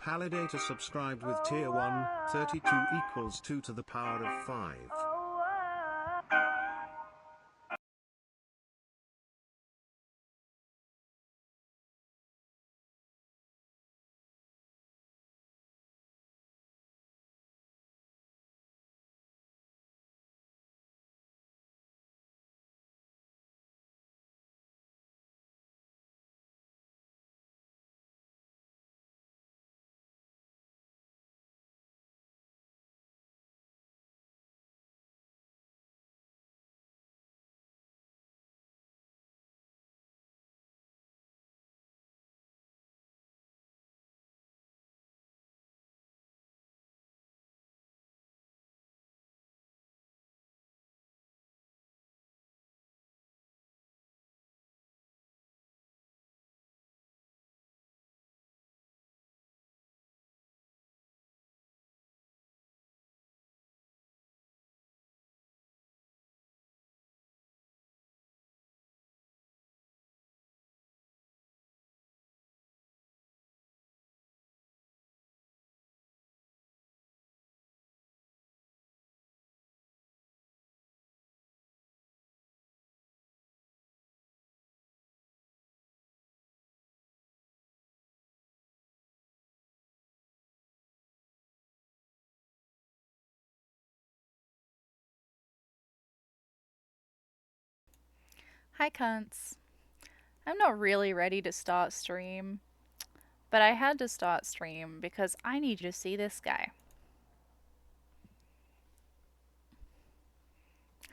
Palidator subscribed with tier 1, 32 equals 2 to the power of 5. Hi cunts. I'm not really ready to start stream, but I had to start stream because I need you to see this guy.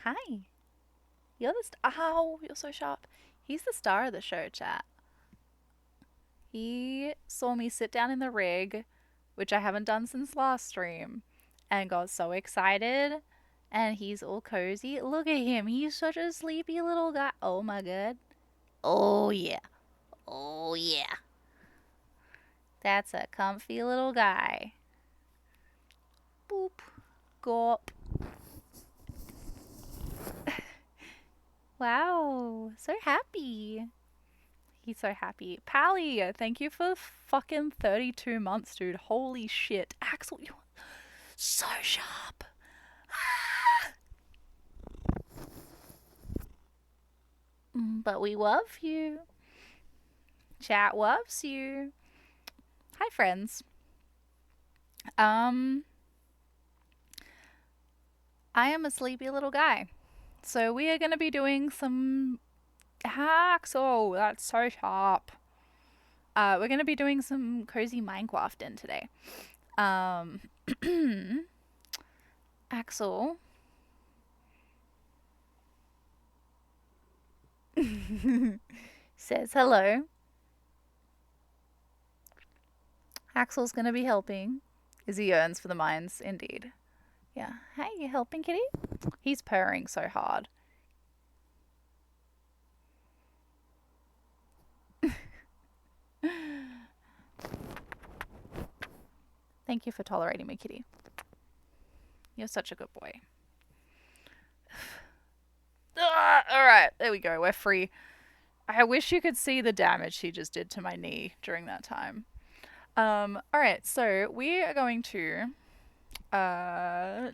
Hi. You're the ow, you're so sharp. He's the star of the show, chat. He saw me sit down in the rig, which I haven't done since last stream, and got so excited. And he's all cozy. Look at him. He's such a sleepy little guy. Oh my god. Oh yeah. Oh yeah. That's a comfy little guy. Boop. Gawp. Wow. So happy. He's so happy. Pally, thank you for fucking 32 months, dude. Holy shit. Axel, you're so sharp. But we love you. Chat loves you. Hi, friends. I am a sleepy little guy. So we are going to be doing some hacks. Oh, that's so sharp. We're going to be doing some cozy Minecrafting today. Axel. Says hello. Axel's going to be helping. As he yearns for the mines, indeed. Yeah. Hey, you helping, kitty? He's purring so hard. Thank you for tolerating me, kitty. You're such a good boy. Alright, there we go. We're free. I wish you could see the damage she just did to my knee during that time. Alright, so we are going to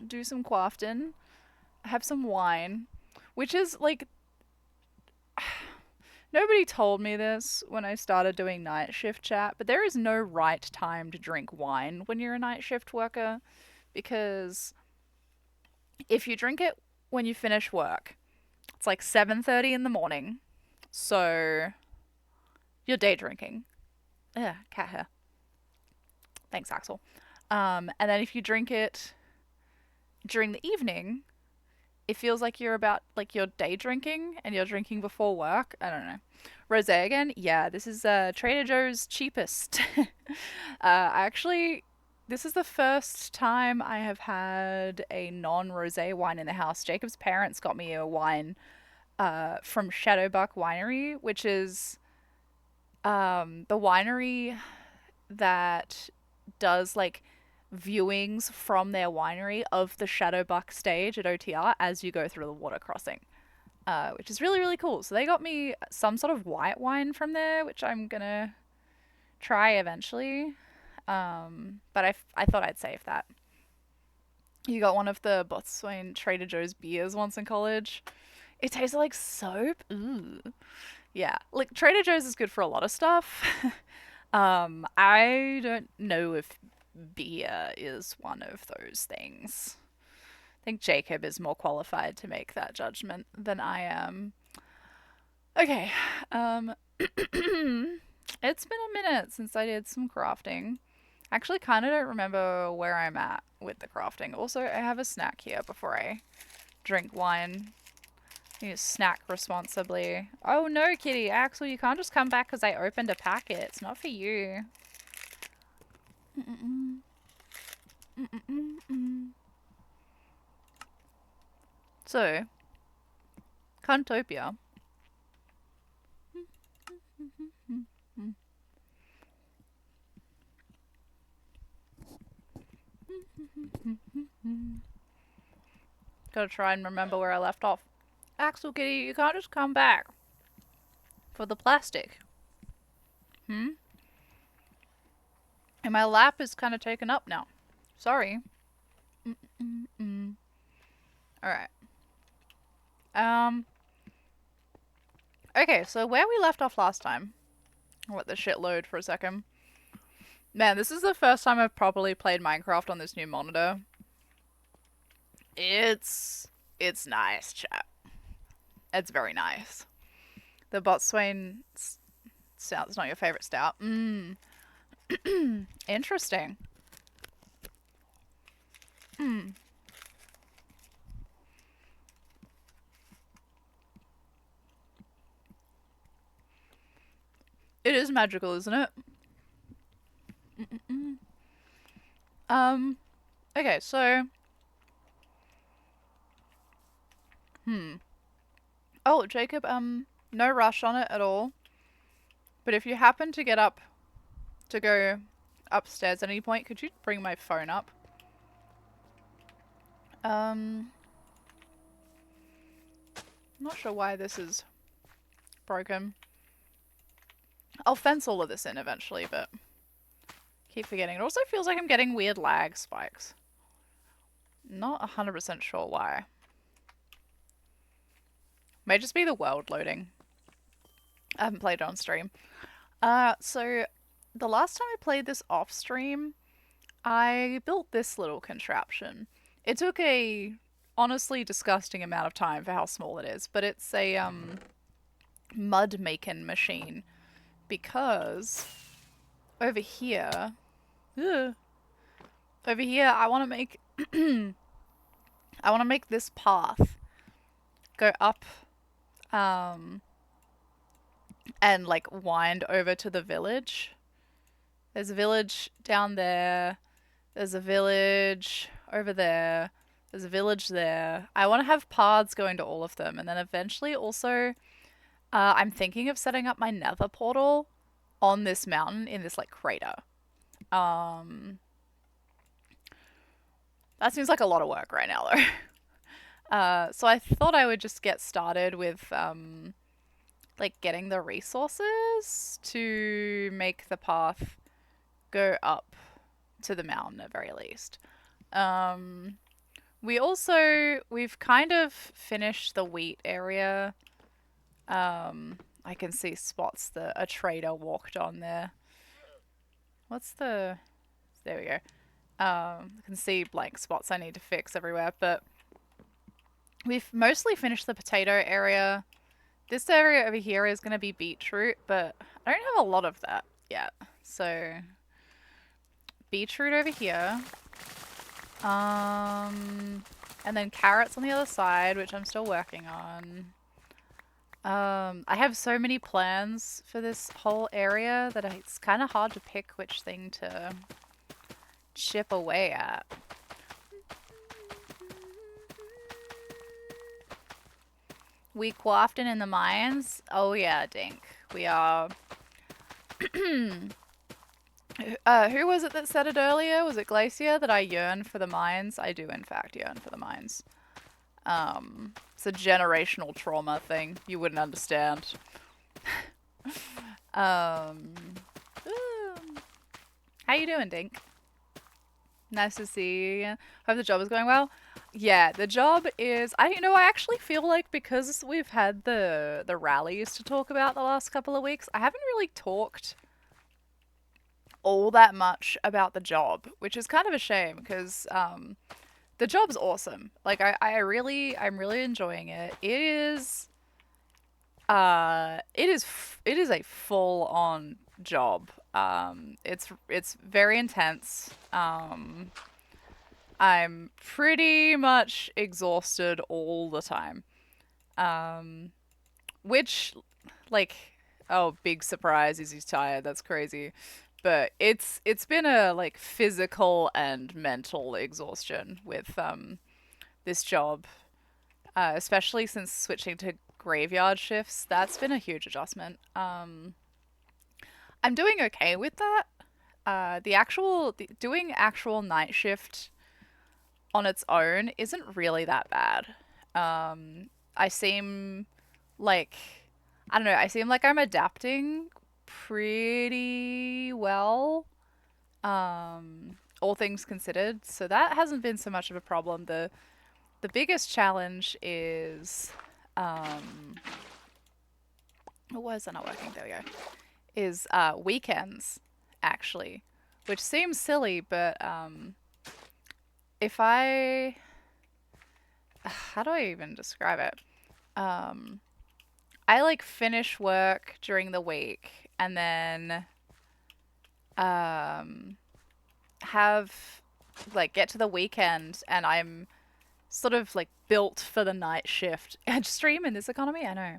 do some crafting, have some wine, which is like nobody told me this when I started doing night shift chat, but there is no right time to drink wine when you're a night shift worker, because if you drink it when you finish work, it's like 7:30 in the morning. So you're day drinking. Yeah, cat hair. Thanks, Axel. And then if you drink it during the evening, it feels like you're day drinking and you're drinking before work. I don't know. Rosé again? Yeah, this is Trader Joe's cheapest. This is the first time I have had a non-rosé wine in the house. Jacob's parents got me a wine from Shadowbuck Winery, which is the winery that does like viewings from their winery of the Shadowbuck stage at OTR as you go through the water crossing, which is really, really cool. So they got me some sort of white wine from there, which I'm gonna try eventually. But I thought I'd save that. You got one of the Botswana Trader Joe's beers once in college. It tasted like soap. Ooh. Yeah, like Trader Joe's is good for a lot of stuff. I don't know if beer is one of those things. I think Jacob is more qualified to make that judgment than I am. Okay, it's been a minute since I did some crafting. I actually kind of don't remember where I'm at with the crafting. Also, I have a snack here before I drink wine. You snack responsibly. Oh no, Kitty. Axel, you can't just come back because I opened a packet. It's not for you. So, Cuntopia. Gotta try and remember where I left off. Axel, Kitty, you can't just come back for the plastic. And my lap is kind of taken up now. Sorry. Alright. Okay, so where we left off last time. I'll let the shit load for a second. Man, this is the first time I've properly played Minecraft on this new monitor. It's nice, chat. It's very nice. The Botswana stout's not your favorite stout. Interesting. It is magical, isn't it? Okay, so oh, Jacob, no rush on it at all. But if you happen to get up to go upstairs at any point, could you bring my phone up? I'm not sure why this is broken. I'll fence all of this in eventually, but keep forgetting. It also feels like I'm getting weird lag spikes. Not 100% sure why. May just be the world loading. I haven't played it on stream. So the last time I played this off stream, I built this little contraption. It took a honestly disgusting amount of time for how small it is, but it's a mud making machine because over here I want to make I want to make this path go up and like wind over to the village. There's a village down there. There's a village over there. There's a village there. I want to have paths going to all of them. And then eventually also, I'm thinking of setting up my nether portal on this mountain in this like crater. That seems like a lot of work right now though. So I thought I would just get started with like getting the resources to make the path go up to the mountain at very least. We've kind of finished the wheat area. I can see spots that a trader walked on there. There we go. I can see blank spots I need to fix everywhere, but we've mostly finished the potato area. This area over here is going to be beetroot, but I don't have a lot of that yet. So, beetroot over here. And then carrots on the other side, which I'm still working on. I have so many plans for this whole area that it's kind of hard to pick which thing to chip away at. We quaffing in the mines? Oh yeah, Dink. We are. Who was it that said it earlier? Was it Glacier that I yearn for the mines? I do in fact yearn for the mines. It's a generational trauma thing. You wouldn't understand. How you doing, Dink? Nice to see you. Hope the job is going well. Yeah, the job is. I actually feel like because we've had the rallies to talk about the last couple of weeks, I haven't really talked all that much about the job, which is kind of a shame because the job's awesome. Like I'm really enjoying it. It is a full on job. It's very intense. I'm pretty much exhausted all the time. Um, which, like, oh, big surprise is he's tired. That's crazy. But it's been a like physical and mental exhaustion with this job, especially since switching to graveyard shifts. That's been a huge adjustment. I'm doing okay with that. Doing actual night shift on its own isn't really that bad. I seem like I don't know. I seem like I'm adapting pretty well, all things considered. So that hasn't been so much of a problem. The biggest challenge is why is that not working? There we go. Is weekends actually, which seems silly, but if I how do I even describe it? I like finish work during the week and then um have like get to the weekend and I'm sort of like built for the night shift. And stream in this economy, I know.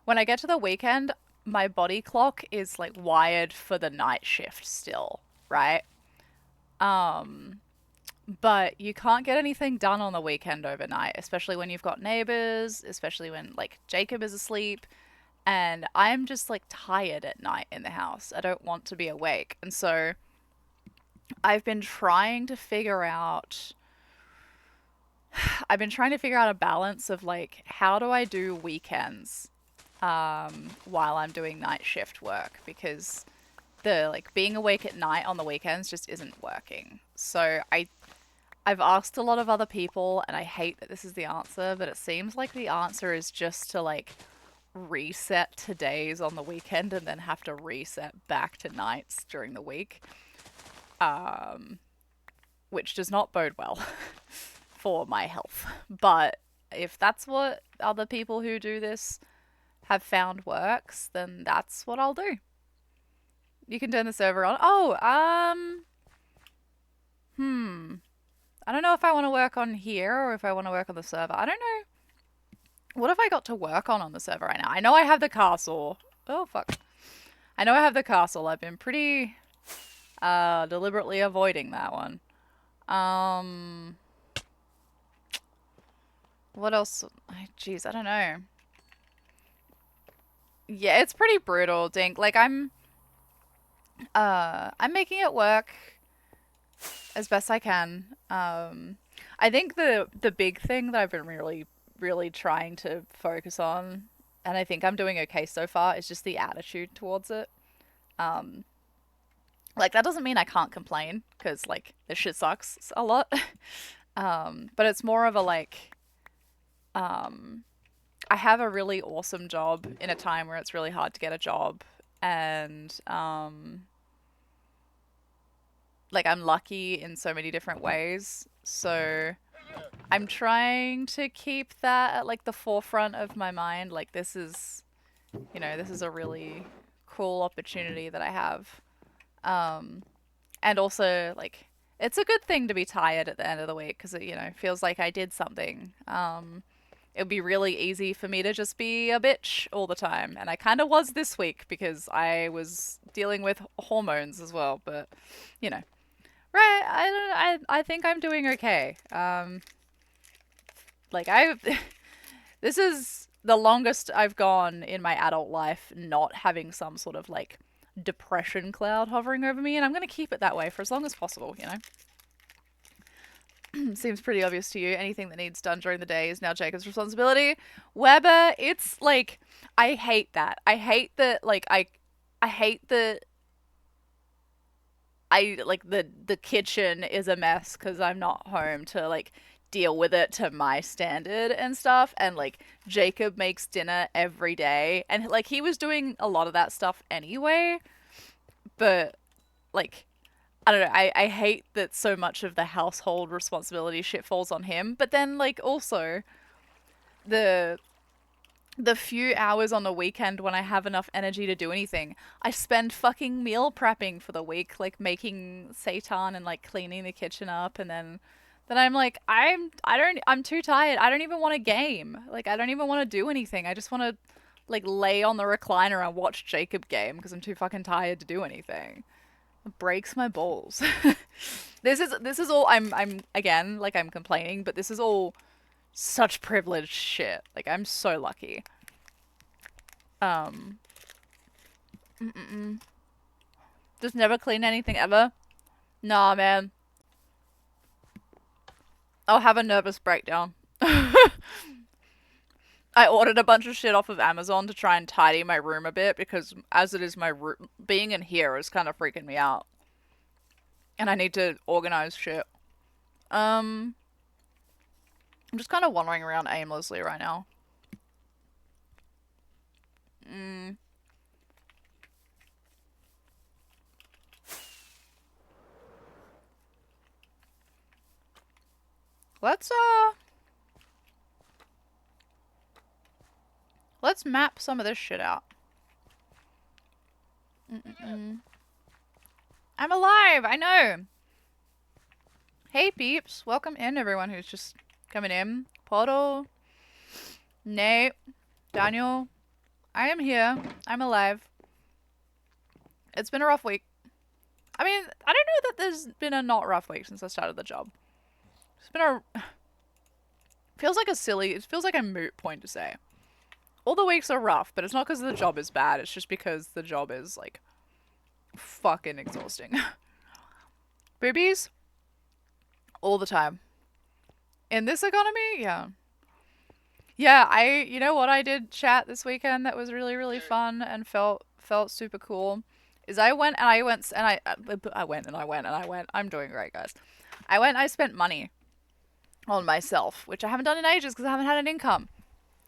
When I get to the weekend, my body clock is like wired for the night shift still, right? Um, but you can't get anything done on the weekend overnight, especially when you've got neighbors, especially when like Jacob is asleep and I'm just like tired at night in the house. I don't want to be awake. And so I've been trying to figure out I've been trying to figure out a balance of like how do I do weekends while I'm doing night shift work because the like being awake at night on the weekends just isn't working. So I've asked a lot of other people and I hate that this is the answer, but it seems like the answer is just to like reset to days on the weekend and then have to reset back to nights during the week. Which does not bode well for my health. But if that's what other people who do this have found works, then that's what I'll do. You can turn the server on. Oh, I don't know if I want to work on here or if I want to work on the server. I don't know. What have I got to work on the server right now? I know I have the castle. Oh, fuck. I know I have the castle. I've been pretty deliberately avoiding that one. What else? Jeez, I don't know. Yeah, it's pretty brutal, Dink. Like I'm making it work as best I can. I think the big thing that I've been really trying to focus on, and I think I'm doing okay so far, is just the attitude towards it. Like that doesn't mean I can't complain because like this shit sucks a lot. But it's more of a like, I have a really awesome job in a time where it's really hard to get a job, and like I'm lucky in so many different ways. So I'm trying to keep that at like the forefront of my mind. Like this is a really cool opportunity that I have. And also like it's a good thing to be tired at the end of the week because it feels like I did something. It would be really easy for me to just be a bitch all the time, and I kind of was this week because I was dealing with hormones as well. But you know, right? I think I'm doing okay. Like I, this is the longest I've gone in my adult life not having some sort of like depression cloud hovering over me, and I'm gonna keep it that way for as long as possible. Seems pretty obvious to you. Anything that needs done during the day is now Jacob's responsibility. Weber, it's like I hate that. I hate that. Like I hate that like the kitchen is a mess because I'm not home to like deal with it to my standard and stuff. And like Jacob makes dinner every day, and like he was doing a lot of that stuff anyway. But like I don't know, I hate that so much of the household responsibility shit falls on him. But then like also the few hours on the weekend when I have enough energy to do anything, I spend fucking meal prepping for the week, like making seitan and like cleaning the kitchen up, and then I'm like, I'm too tired. I don't even want to game. Like I don't even want to do anything. I just want to like lay on the recliner and watch Jacob game because I'm too fucking tired to do anything. It breaks my balls. This is all I'm again, like I'm complaining, but this is all such privileged shit. Like I'm so lucky. Um just never clean anything ever. Nah, man. I'll have a nervous breakdown. I ordered a bunch of shit off of Amazon to try and tidy my room a bit because as it is my room, being in here is kind of freaking me out. And I need to organize shit. I'm just kind of wandering around aimlessly right now. Let's map some of this shit out. I'm alive, I know. Hey peeps, welcome in everyone who's just coming in. Portal, Nate, Daniel, I am here. I'm alive. It's been a rough week. I mean, I don't know that there's been a not rough week since I started the job. It's been a... It feels like a moot point to say. All the weeks are rough, but it's not because the job is bad. It's just because the job is, like, fucking exhausting. Boobies? All the time. In this economy? Yeah. Yeah, you know what I did chat this weekend that was really, really fun and felt super cool? Is I went. I'm doing great, guys. I spent money on myself, which I haven't done in ages because I haven't had an income.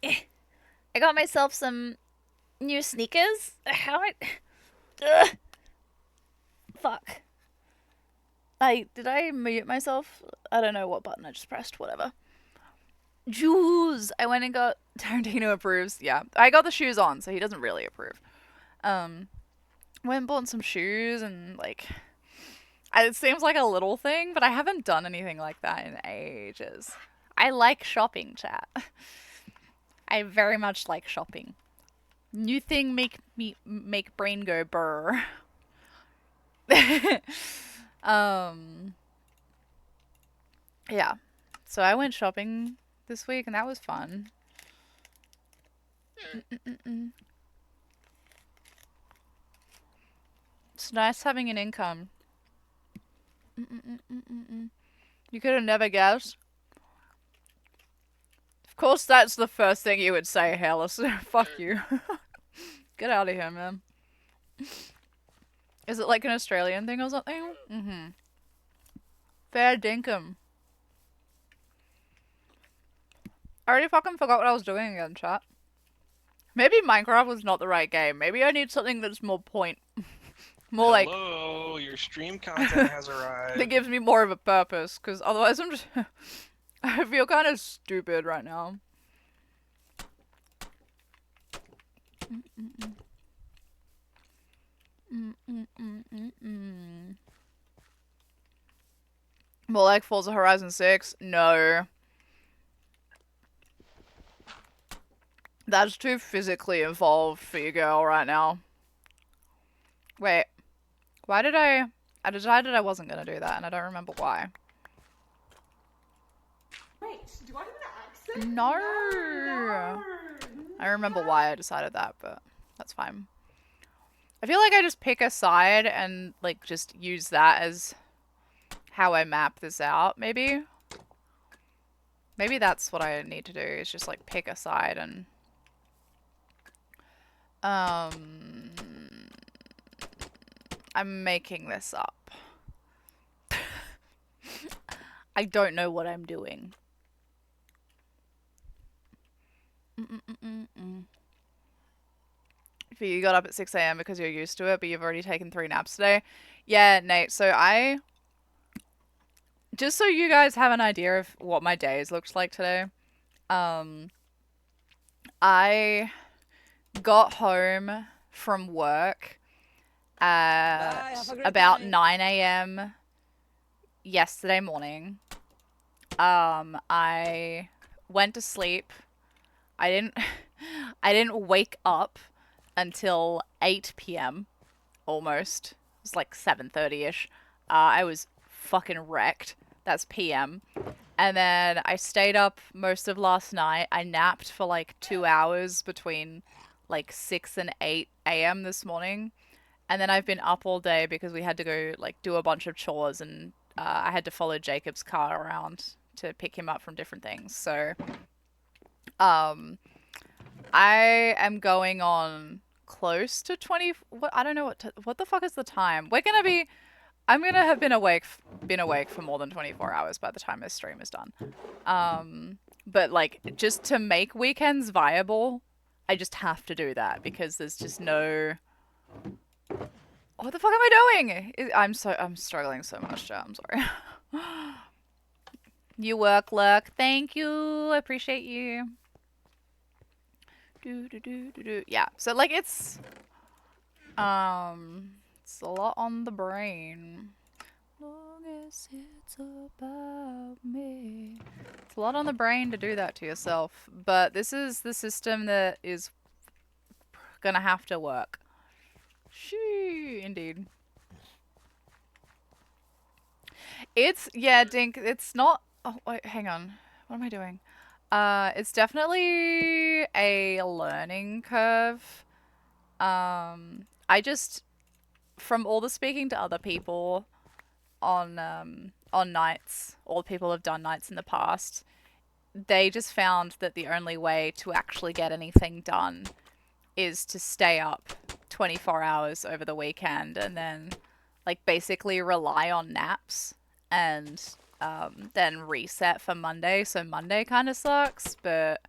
I got myself some new sneakers. Fuck. Did I mute myself? I don't know what button I just pressed, whatever. Shoes! I went and got... Tarantino approves. Yeah, I got the shoes on, so he doesn't really approve. Went and bought some shoes and, like... It seems like a little thing, but I haven't done anything like that in ages. I like shopping, chat. I very much like shopping. New thing make brain go brr. Yeah. So I went shopping this week and that was fun. It's nice having an income. You could have never guessed. Of course that's the first thing you would say, Hairless. Fuck you. Get out of here, man. Is it like an Australian thing or something? Fair dinkum. I already fucking forgot what I was doing again, chat. Maybe Minecraft was not the right game. Maybe I need something that's more more like... Hello, your stream content has arrived. That gives me more of a purpose, because otherwise I'm just... I feel kind of stupid right now. More like Forza Horizon 6? No. That's too physically involved for you, girl, right now. Wait. Why did I decided I wasn't gonna do that, and I don't remember why. Wait, do I have an accent? No. No. I remember why I decided that, but that's fine. I feel like I just pick a side and, like, just use that as how I map this out, maybe? Maybe that's what I need to do, is just, like, pick a side and... I'm making this up. I don't know what I'm doing. But you got up at 6 a.m. because you're used to it, but you've already taken 3 naps today. Yeah, Nate, so just so you guys have an idea of what my days looked like today, I got home from work at about 9 a.m. yesterday morning. I went to sleep. I didn't wake up until 8 p.m. almost. It was like 7:30ish. I was fucking wrecked. That's p.m. And then I stayed up most of last night. I napped for like 2 hours between like 6 and 8 a.m. this morning. And then I've been up all day because we had to go like do a bunch of chores, and I had to follow Jacob's car around to pick him up from different things. So I am going on close to 20. I don't know what the fuck is the time. I'm gonna have been awake for more than 24 hours by the time this stream is done. But like, just to make weekends viable, I just have to do that because there's just no. What the fuck am I doing? I'm struggling so much, chat. I'm sorry. You work, Lurk. Thank you. I appreciate you. Yeah. So like it's a lot on the brain. Long as it's about me. It's a lot on the brain to do that to yourself, but this is the system that is gonna have to work. Shoo, indeed. Yeah, Dink, it's not. Oh, wait, hang on. What am I doing? It's definitely a learning curve. I just, from all the speaking to other people on nights, all the people have done nights in the past, they just found that the only way to actually get anything done is to stay up 24 hours over the weekend and then like basically rely on naps and then reset for Monday. So Monday kind of sucks, but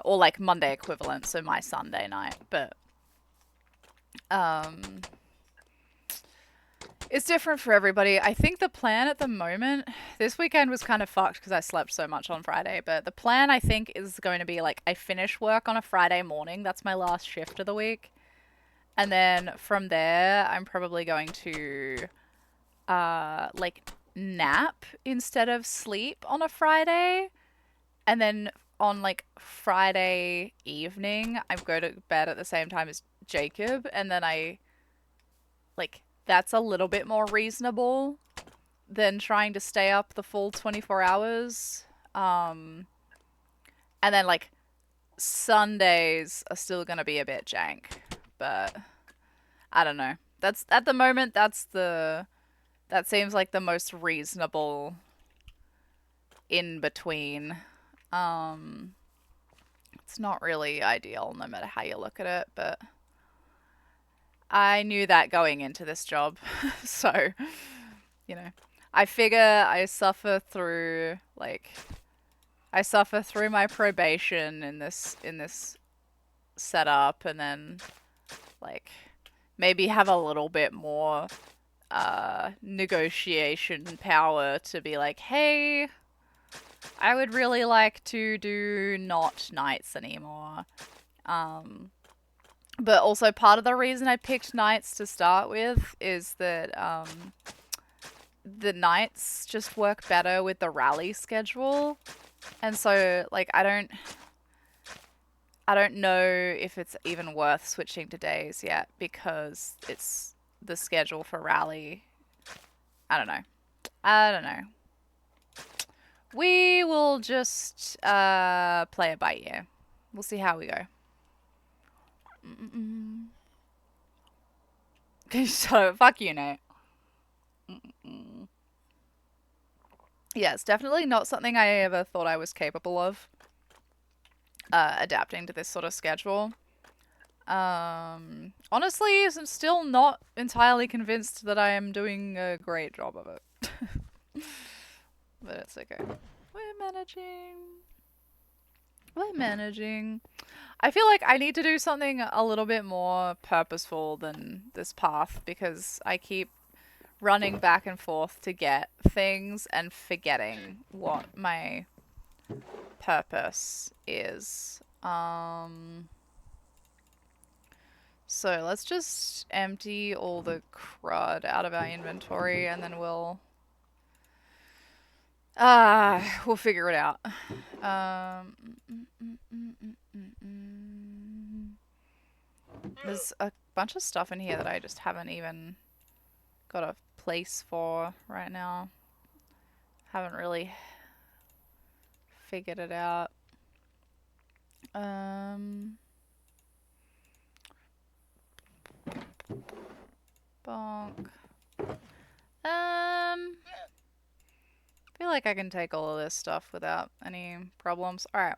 or like Monday equivalent, so my Sunday night, but it's different for everybody. I think the plan at the moment, this weekend was kind of fucked because I slept so much on Friday, but the plan I think is going to be like I finish work on a Friday morning. That's my last shift of the week. And then from there, I'm probably going to like nap instead of sleep on a Friday. And then on like Friday evening, I go to bed at the same time as Jacob, and then I like that's a little bit more reasonable than trying to stay up the full 24 hours. And then like Sundays are still gonna be a bit jank, but I don't know. That's at the moment that seems like the most reasonable in between. It's not really ideal no matter how you look at it, but I knew that going into this job. So, you know, I figure I suffer through my probation in this setup, and then like maybe have a little bit more negotiation power to be like, hey, I would really like to do not nights anymore. But also part of the reason I picked nights to start with is that the nights just work better with the rally schedule. And so like I don't know if it's even worth switching to days yet because it's the schedule for rally. I don't know. We will just play it by ear. We'll see how we go. So fuck you, Nate. Yeah, it's definitely not something I ever thought I was capable of. Adapting to this sort of schedule. Honestly, I'm still not entirely convinced that I am doing a great job of it. but it's okay. We're managing. We're managing. I feel like I need to do something a little bit more purposeful than this path because I keep running back and forth to get things and forgetting what my purpose is. So let's just empty all the crud out of our inventory and then we'll figure it out. There's a bunch of stuff in here that I just haven't even got a place for right now. Haven't really figured it out. Bonk. I feel like I can take all of this stuff without any problems. Alright.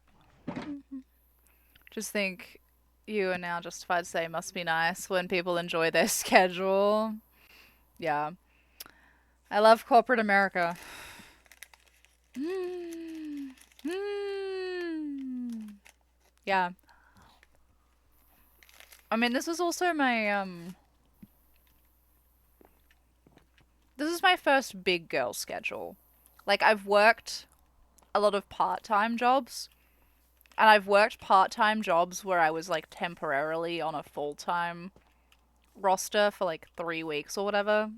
Just think you are now justified to say must be nice when people enjoy their schedule. Yeah. I love corporate America. Yeah. I mean, this is also my, this is my first big girl schedule. Like, I've worked a lot of part-time jobs. And I've worked part-time jobs where I was, like, temporarily on a full-time roster for, like, 3 weeks or whatever.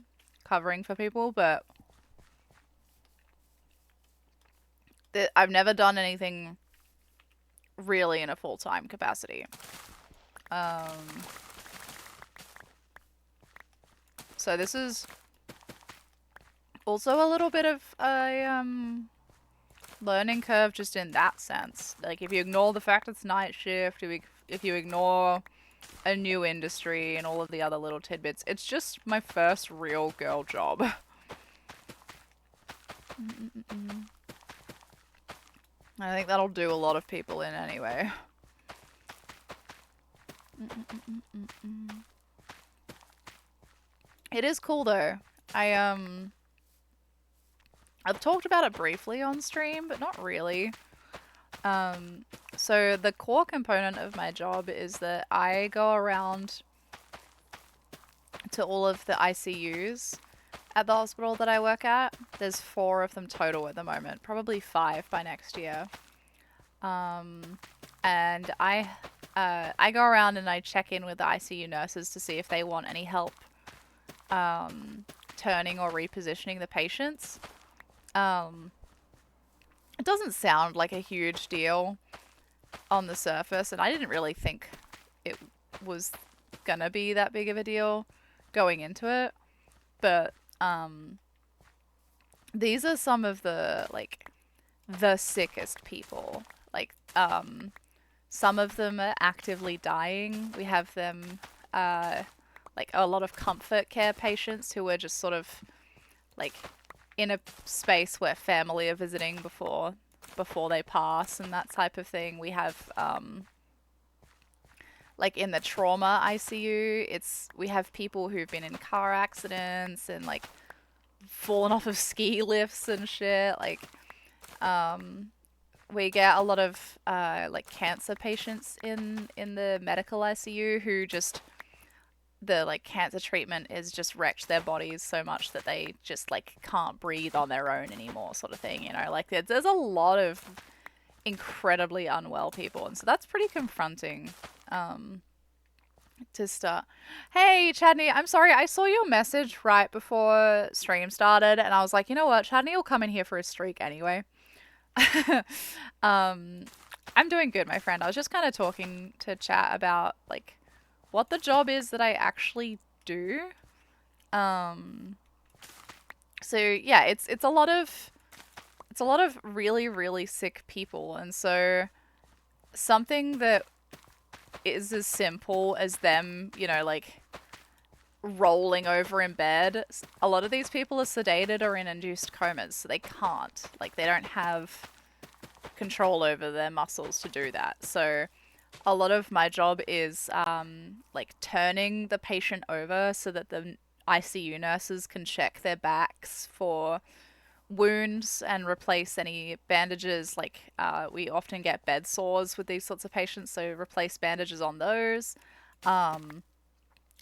Covering for people, but I've never done anything really in a full-time capacity. So this is also a little bit of a learning curve just in that sense. Like, if you ignore the fact it's night shift, if you ignore a new industry and all of the other little tidbits, it's just my first real girl job. I think that'll do a lot of people in anyway. It is cool though. I've talked about it briefly on stream, but not really. So the core component of my job is that I go around to all of the ICUs at the hospital that I work at. There's 4 of them total at the moment, probably 5 by next year. And I go around and I check in with the ICU nurses to see if they want any help turning or repositioning the patients. It doesn't sound like a huge deal on the surface, and I didn't really think it was gonna be that big of a deal going into it, but these are some of the, like, the sickest people. Like, some of them are actively dying. We have them, like, a lot of comfort care patients who are just sort of, like, in a space where family are visiting before they pass and that type of thing. We have, like, in the trauma ICU, we have people who've been in car accidents and, like, fallen off of ski lifts and shit. Like, we get a lot of, like, cancer patients in the medical ICU who just, the, like, cancer treatment has just wrecked their bodies so much that they just, like, can't breathe on their own anymore, sort of thing, you know? Like, there's a lot of incredibly unwell people, and so that's pretty confronting, to start. Hey, Chadney, I'm sorry, I saw your message right before stream started, and I was like, you know what, Chadney will come in here for a streak anyway. I'm doing good, my friend. I was just kind of talking to chat about, like, what the job is that I actually do. So yeah, it's a lot of really, really sick people, and so something that is as simple as them, you know, like, rolling over in bed. A lot of these people are sedated or in induced comas, so they can't. Like, they don't have control over their muscles to do that. So a lot of my job is, like, turning the patient over so that the ICU nurses can check their backs for wounds and replace any bandages. Like we often get bed sores with these sorts of patients, so replace bandages on those.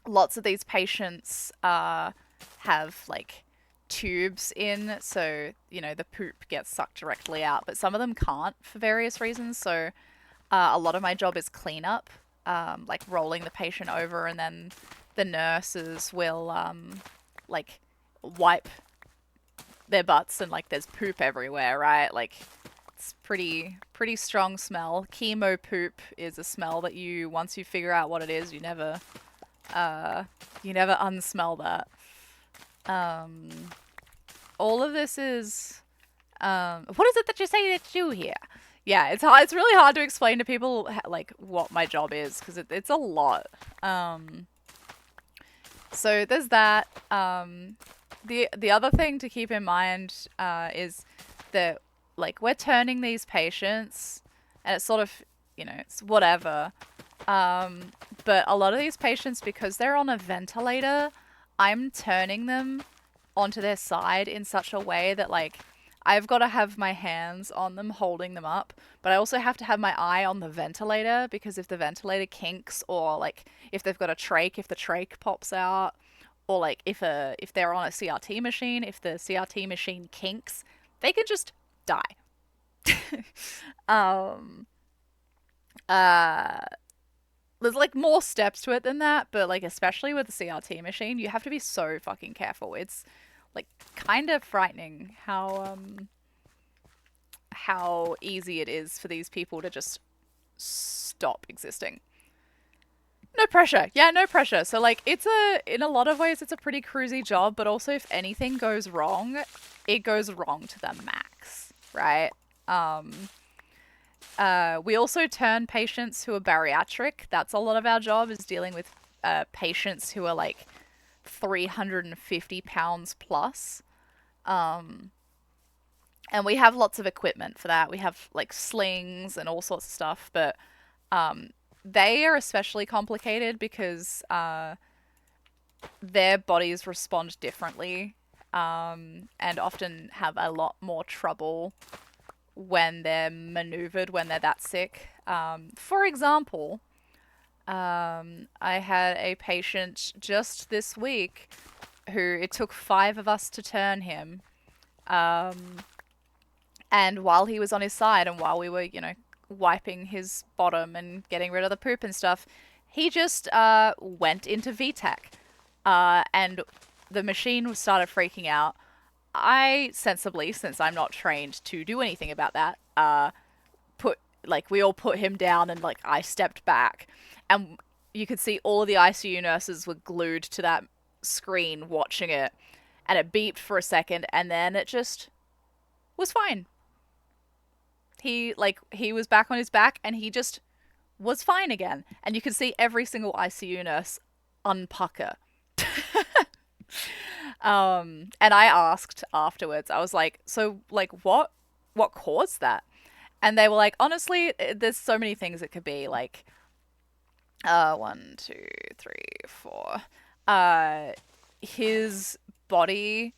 Lots of these patients have like tubes in, so the poop gets sucked directly out, but some of them can't for various reasons. So a lot of my job is cleanup, like rolling the patient over, and then the nurses will like wipe their butts, and like there's poop everywhere, right? Like it's pretty strong smell. Chemo poop is a smell that once you figure out what it is, you never unsmell that. All of this is what is it that you say that you do here? Yeah, it's hard. It's really hard to explain to people like what my job is, because it's a lot. So there's that. The other thing to keep in mind is that like we're turning these patients, and it's sort of it's whatever. But a lot of these patients, because they're on a ventilator, I'm turning them onto their side in such a way that like I've got to have my hands on them holding them up, but I also have to have my eye on the ventilator, because if the ventilator kinks, or like if they've got a trach, if the trach pops out, or like if they're on a CRT machine, if the CRT machine kinks, they could just die. There's like more steps to it than that, but like especially with the CRT machine, you have to be so fucking careful. It's like kind of frightening how easy it is for these people to just stop existing. No pressure. Yeah, no pressure. So like in a lot of ways it's a pretty cruisy job, but also if anything goes wrong, it goes wrong to the max, right? We also turn patients who are bariatric. That's a lot of our job, is dealing with patients who are like 350 pounds plus. And we have lots of equipment for that. We have like slings and all sorts of stuff, but they are especially complicated because their bodies respond differently, and often have a lot more trouble when they're maneuvered, when they're that sick. For example, I had a patient just this week who it took 5 of us to turn him. And while he was on his side, and while we were, wiping his bottom and getting rid of the poop and stuff, he just went into VTAC. And the machine started freaking out. I sensibly, since I'm not trained to do anything about that, we all put him down, and like I stepped back, and you could see all of the ICU nurses were glued to that screen watching it, and it beeped for a second, and then it just was fine. He was back on his back, and he just was fine again, and you could see every single ICU nurse unpucker. And I asked afterwards, I was like, so like what caused that? And they were like, honestly, there's so many things it could be. Like 1, 2, 3, 4, his body,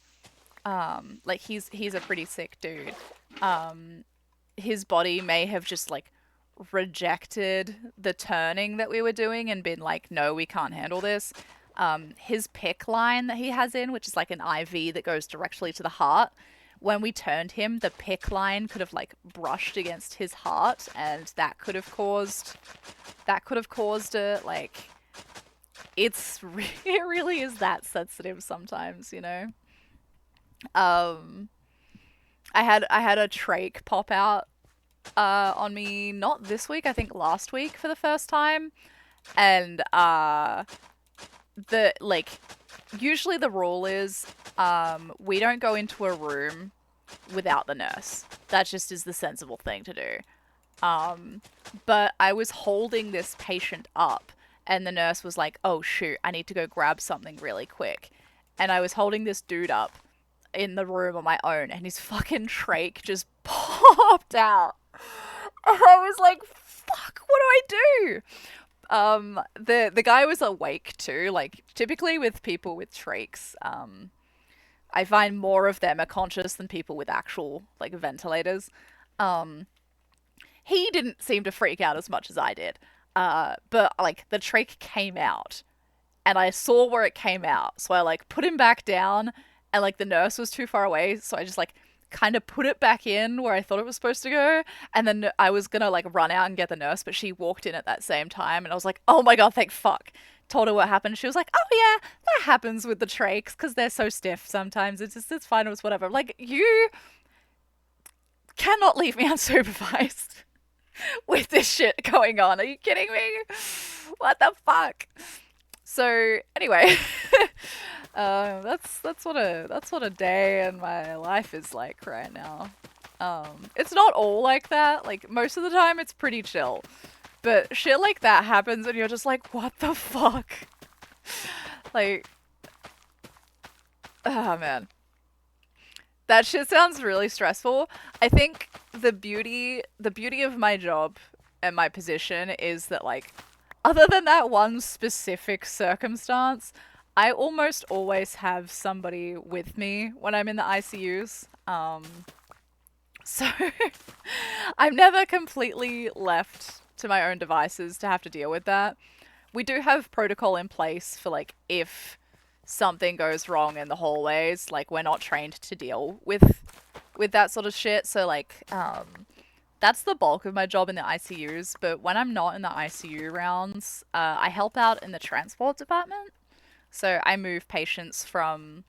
like he's a pretty sick dude. His body may have just like rejected the turning that we were doing and been like, no, we can't handle this. His PICC line that he has in, which is like an IV that goes directly to the heart, when we turned him, the PICC line could have like brushed against his heart, and that could have caused it. Like, it really is that sensitive sometimes, I had a trach pop out on me, not this week, I think last week for the first time, and usually the rule is we don't go into a room without the nurse. That just is the sensible thing to do. But I was holding this patient up, and the nurse was like, oh shoot, I need to go grab something really quick. And I was holding this dude up in the room on my own, and his fucking trach just popped out. And I was like, fuck, what do I do? The guy was awake too. Like, typically with people with trachs, I find more of them are conscious than people with actual like ventilators. He didn't seem to freak out as much as I did. But like the trach came out and I saw where it came out. So I like put him back down and like the nurse was too far away. So I just like kind of put it back in where I thought it was supposed to go. And then I was gonna like run out and get the nurse, but she walked in at that same time and I was like, oh my God, thank fuck. Told her what happened. She was like, oh yeah, that happens with the trachs because they're so stiff sometimes. It's fine, it was whatever. Like, you cannot leave me unsupervised with this shit going on. Are you kidding me? What the fuck? So anyway, that's what a day in my life is like right now. It's not all like that. Like most of the time, it's pretty chill, but shit like that happens, and you're just like, what the fuck? Like, oh man. That shit sounds really stressful. I think the beauty of my job and my position is that like, other than that one specific circumstance, I almost always have somebody with me when I'm in the ICUs. So I'm never completely left to my own devices to have to deal with that. We do have protocol in place for like if something goes wrong in the hallways, like we're not trained to deal with that sort of shit. So like that's the bulk of my job in the ICUs, but when I'm not in the ICU rounds, I help out in the transport department. So I move patients from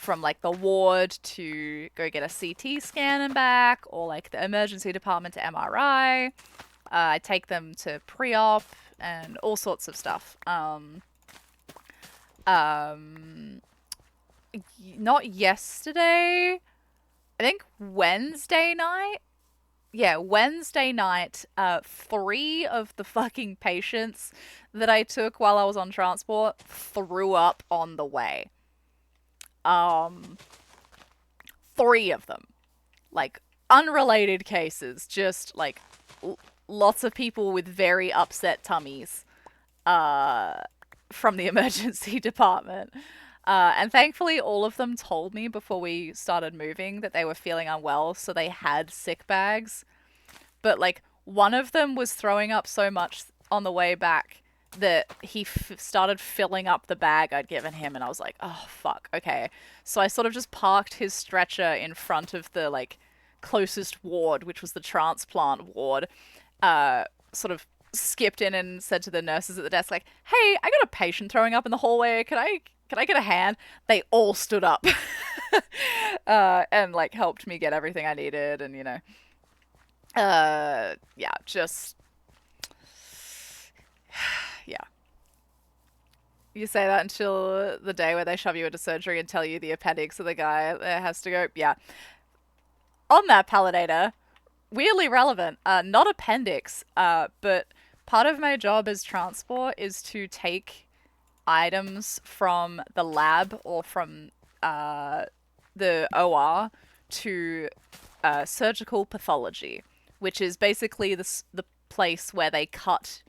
like the ward to go get a CT scan and back, or like the emergency department to MRI. I take them to pre-op and all sorts of stuff. Not yesterday. I think Wednesday night. Yeah, Wednesday night, 3 of the fucking patients that I took while I was on transport threw up on the way. 3 of them. Like, unrelated cases, just like lots of people with very upset tummies from the emergency department. And thankfully, all of them told me before we started moving that they were feeling unwell, so they had sick bags. But, like, one of them was throwing up so much on the way back that he started filling up the bag I'd given him, and I was like, oh, fuck, okay. So I sort of just parked his stretcher in front of the, like, closest ward, which was the transplant ward, sort of skipped in and said to the nurses at the desk, like, hey, I got a patient throwing up in the hallway, can I get a hand? They all stood up and like helped me get everything I needed, and yeah, just yeah. You say that until the day where they shove you into surgery and tell you the appendix of the guy that has to go. Yeah. On that palidator, weirdly relevant, not appendix, but part of my job as transport is to take items from the lab or from the OR to surgical pathology, which is basically the place where they cut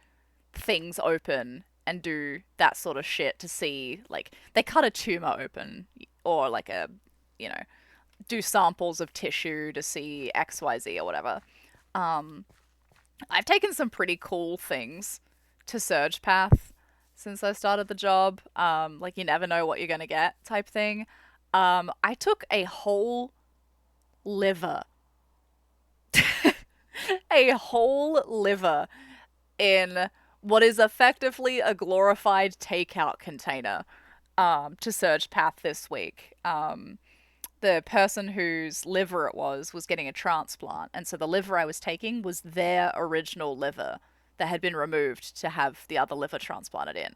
things open and do that sort of shit to see, like, they cut a tumor open or like do samples of tissue to see XYZ or whatever. I've taken some pretty cool things to Surge Path since I started the job. Like, you never know what you're gonna get type thing. I took a whole liver. A whole liver in what is effectively a glorified takeout container to Surge Path this week. The person whose liver it was getting a transplant, and so the liver I was taking was their original liver that had been removed to have the other liver transplanted in.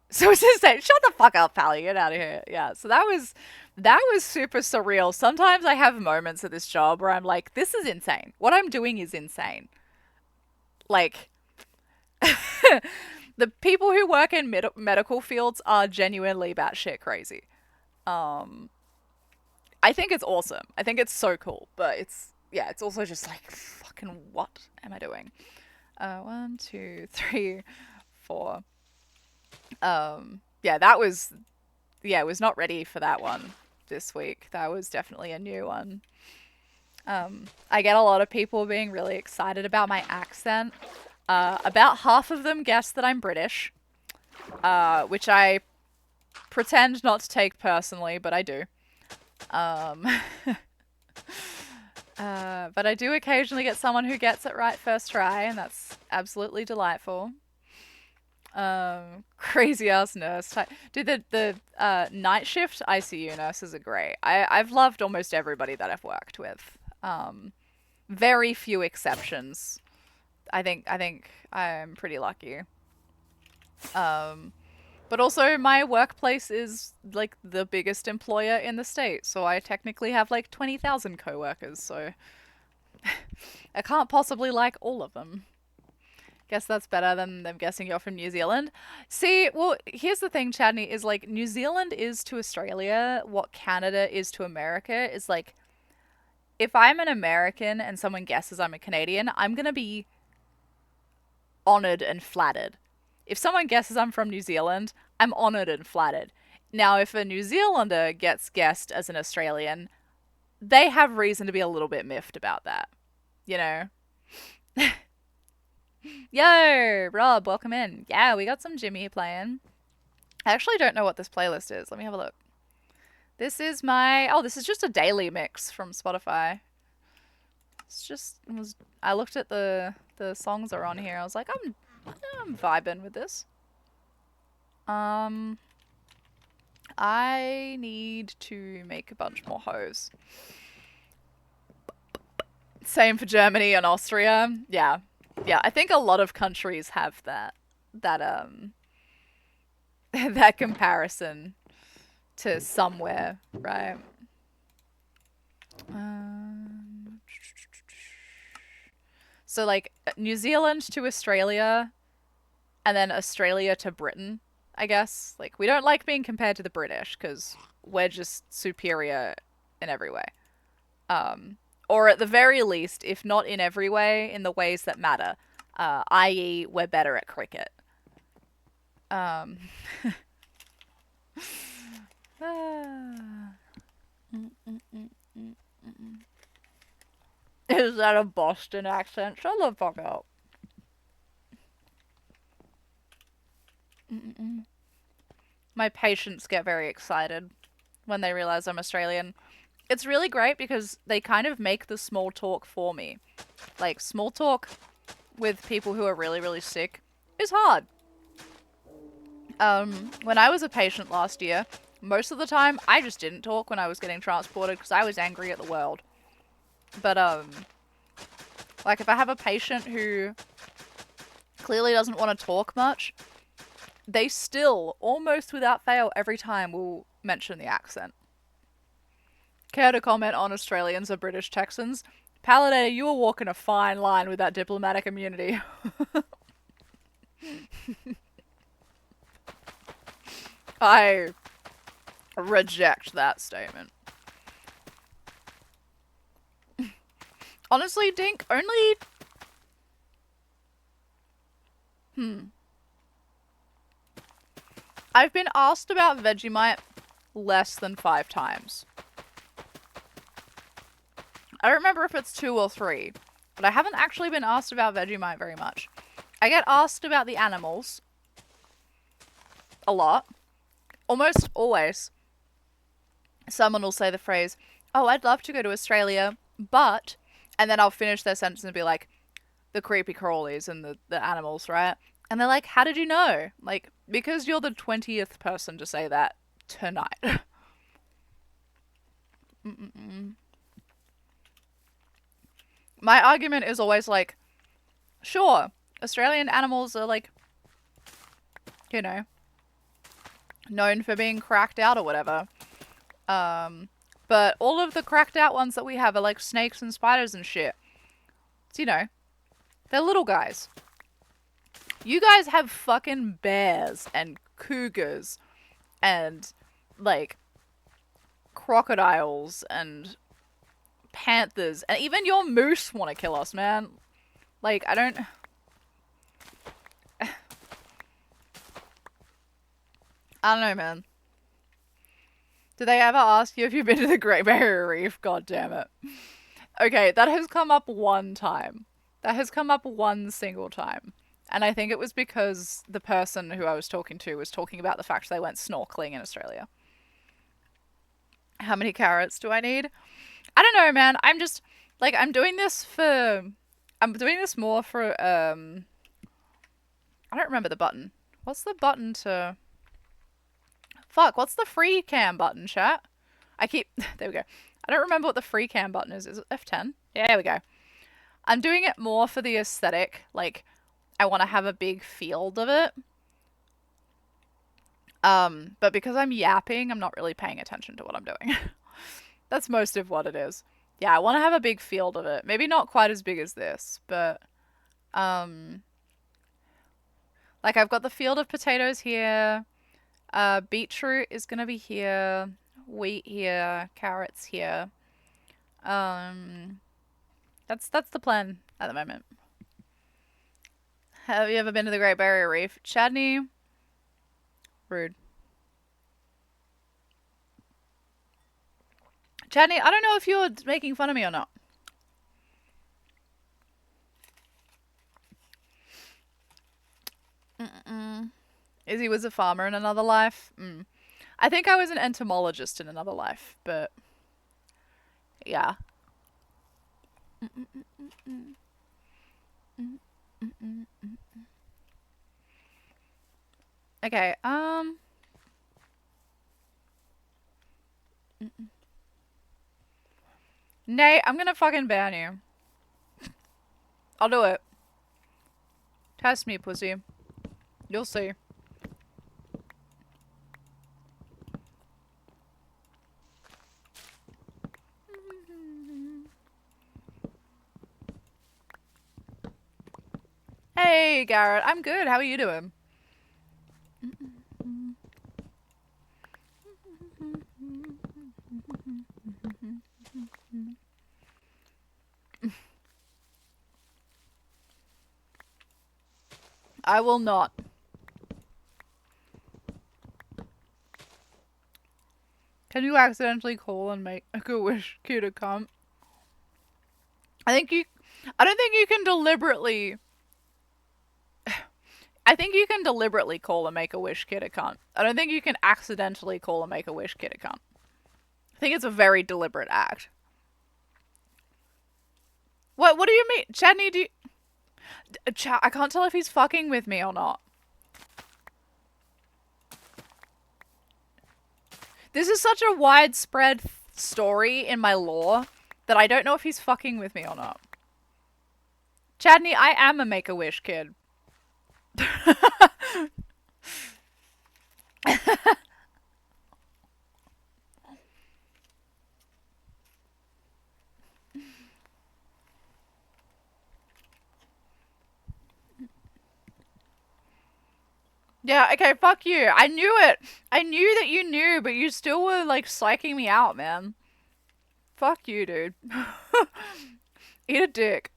So it's just like, shut the fuck up, pal, get out of here. Yeah, so that was super surreal. Sometimes I have moments at this job where I'm like, this is insane. What I'm doing is insane. Like, the people who work in medical fields are genuinely batshit crazy. I think it's awesome. I think it's so cool, but it's also just like, fucking what am I doing? 1, 2, 3, 4. Yeah, it was not ready for that one. this week. That was definitely a new one. I get a lot of people being really excited about my accent. About half of them guess that I'm British, which I pretend not to take personally, but I do. But I do occasionally get someone who gets it right first try, and that's absolutely delightful. Crazy ass nurse type. Dude, the night shift ICU nurses are great. I've loved almost everybody that I've worked with. Very few exceptions. I think I'm pretty lucky. But also my workplace is like the biggest employer in the state, so I technically have like 20,000 coworkers, so I can't possibly like all of them. Guess that's better than them guessing you're from New Zealand. See, well, here's the thing, Chadney, is like New Zealand is to Australia what Canada is to America. Is like, if I'm an American and someone guesses I'm a Canadian, I'm gonna be honored and flattered. If someone guesses I'm from New Zealand, I'm honored and flattered. Now, if a New Zealander gets guessed as an Australian, they have reason to be a little bit miffed about that. You know? Yo, Rob, welcome in. Yeah, we got some Jimmy playing. I actually don't know what this playlist is. Let me have a look. This is my... Oh, this is just a daily mix from Spotify. It's just... I looked at the songs that are on here. I was like, I'm vibing with this. I need to make a bunch more hoes. Same for Germany and Austria. Yeah. Yeah, I think a lot of countries have that that comparison to somewhere, right? So like New Zealand to Australia, and then Australia to Britain, I guess. Like, we don't like being compared to the British because we're just superior in every way. Or at the very least, if not in every way, in the ways that matter. I.e., we're better at cricket. Is that a Boston accent? Shut the fuck up. My patients get very excited when they realize I'm Australian. It's really great because they kind of make the small talk for me. Like, small talk with people who are really, really sick is hard. When I was a patient last year, most of the time, I just didn't talk when I was getting transported because I was angry at the world. But, like, if I have a patient who clearly doesn't want to talk much, they still, almost without fail, every time will mention the accent. Care to comment on Australians or British Texans? Paladin, you were walking a fine line with that diplomatic immunity. I reject that statement. Honestly, Dink, only... I've been asked about Vegemite less than 5 times. I don't remember if it's 2 or 3, but I haven't actually been asked about Vegemite very much. I get asked about the animals a lot. Almost always. Someone will say the phrase, oh, I'd love to go to Australia, but... And then I'll finish their sentence and be like, the creepy crawlies and the animals, right? And they're like, how did you know? Like, because you're the 20th person to say that tonight. My argument is always like, sure, Australian animals are like, you know, known for being cracked out or whatever. But all of the cracked out ones that we have are like snakes and spiders and shit. So, you know, they're little guys. You guys have fucking bears and cougars and, like, crocodiles and panthers. And even your moose want to kill us, man. Like, I don't... I don't know, man. Do they ever ask you if you've been to the Great Barrier Reef? God damn it. Okay, that has come up one time. That has come up one single time. And I think it was because the person who I was talking to was talking about the fact they went snorkeling in Australia. How many carrots do I need? I don't know, man. I'm just, like, I'm doing this more for, I don't remember the button. What's the button to... Fuck, what's the free cam button, chat? There we go. I don't remember what the free cam button is. Is it F10? Yeah, there we go. I'm doing it more for the aesthetic. Like, I want to have a big field of it. But because I'm yapping, I'm not really paying attention to what I'm doing. That's most of what it is. Yeah, I want to have a big field of it. Maybe not quite as big as this, but, like, I've got the field of potatoes here. Beetroot is gonna be here. Wheat here. Carrots here. That's the plan at the moment. Have you ever been to the Great Barrier Reef? Chadney? Rude. Chadney, I don't know if you're making fun of me or not. Izzy was a farmer in another life. I think I was an entomologist in another life, but yeah. Okay, Nate, I'm gonna fucking ban you. I'll do it. Test me, pussy. You'll see. Hey, Garrett. I'm good. How are you doing? I will not. Can you accidentally call and make a wish kid a cunt? I don't think you can deliberately... I think you can deliberately call a Make-A-Wish kid a cunt. I don't think you can accidentally call a Make-A-Wish kid a cunt. I think it's a very deliberate act. What do you mean? Chadney, do you... I can't tell if he's fucking with me or not. This is such a widespread story in my lore that I don't know if he's fucking with me or not. Chadney, I am a Make-A-Wish kid. Yeah, okay, fuck you. I knew it. I knew that you knew, but you still were, like, psyching me out, man. Fuck you, dude. Eat a dick.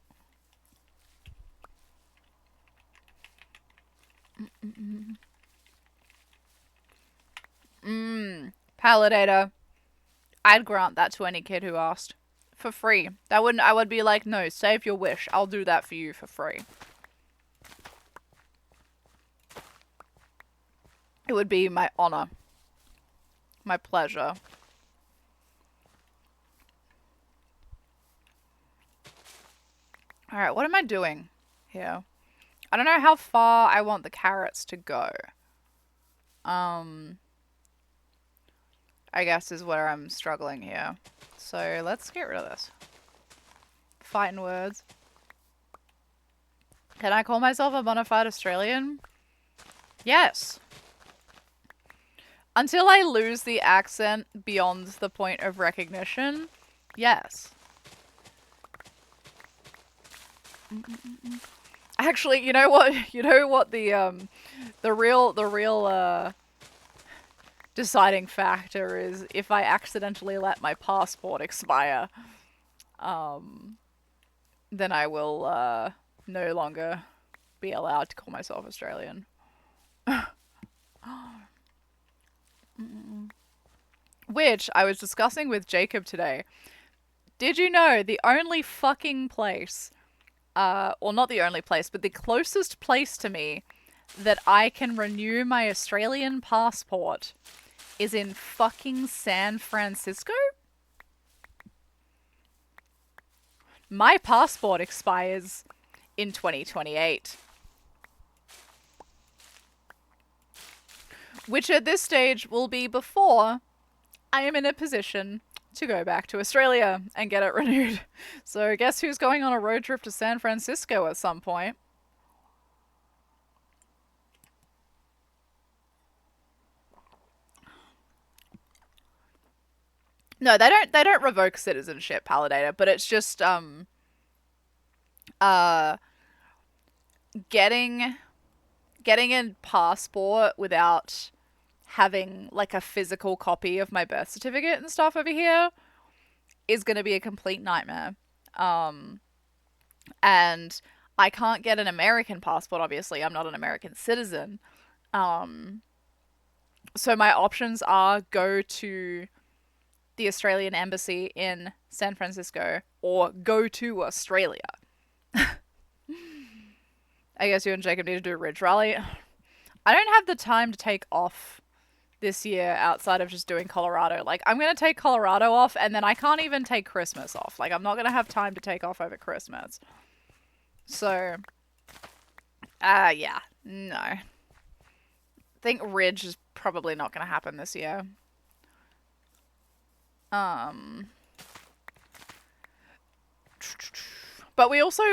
Palidator. I'd grant that to any kid who asked. For free. I would be like, no, save your wish. I'll do that for you for free. It would be my honor. My pleasure. Alright, what am I doing here? I don't know how far I want the carrots to go. I guess is where I'm struggling here. So let's get rid of this. Fighting words. Can I call myself a bona fide Australian? Yes. Until I lose the accent beyond the point of recognition, yes. Actually, you know what? You know what the real deciding factor is? If I accidentally let my passport expire, then I will no longer be allowed to call myself Australian. which I was discussing with Jacob today. Did you know the only fucking place, or not the only place, but the closest place to me that I can renew my Australian passport is in fucking San Francisco? My passport expires in 2028. Which at this stage will be before I am in a position to go back to Australia and get it renewed. So guess who's going on a road trip to San Francisco at some point? No, they don't revoke citizenship, Palidator, but it's just getting a passport without having like a physical copy of my birth certificate and stuff over here is going to be a complete nightmare. And I can't get an American passport, obviously. I'm not an American citizen. So my options are go to the Australian embassy in San Francisco or go to Australia. I guess you and Jacob need to do a Ridge Rally. I don't have the time to take off this year outside of just doing Colorado. Like, I'm going to take Colorado off, and then I can't even take Christmas off. Like, I'm not going to have time to take off over Christmas. So, yeah, no. I think Ridge is probably not going to happen this year. But we also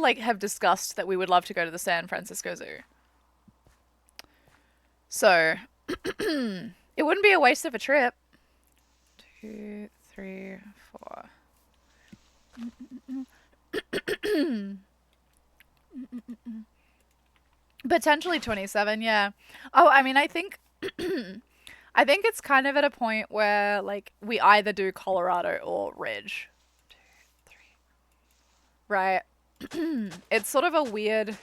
like have discussed that we would love to go to the San Francisco Zoo. So it wouldn't be a waste of a trip. 2, 3, 4. Potentially 27, yeah. Oh, I mean, I think I think it's kind of at a point where like we either do Colorado or Ridge. 2, 3. Right. It's sort of a weird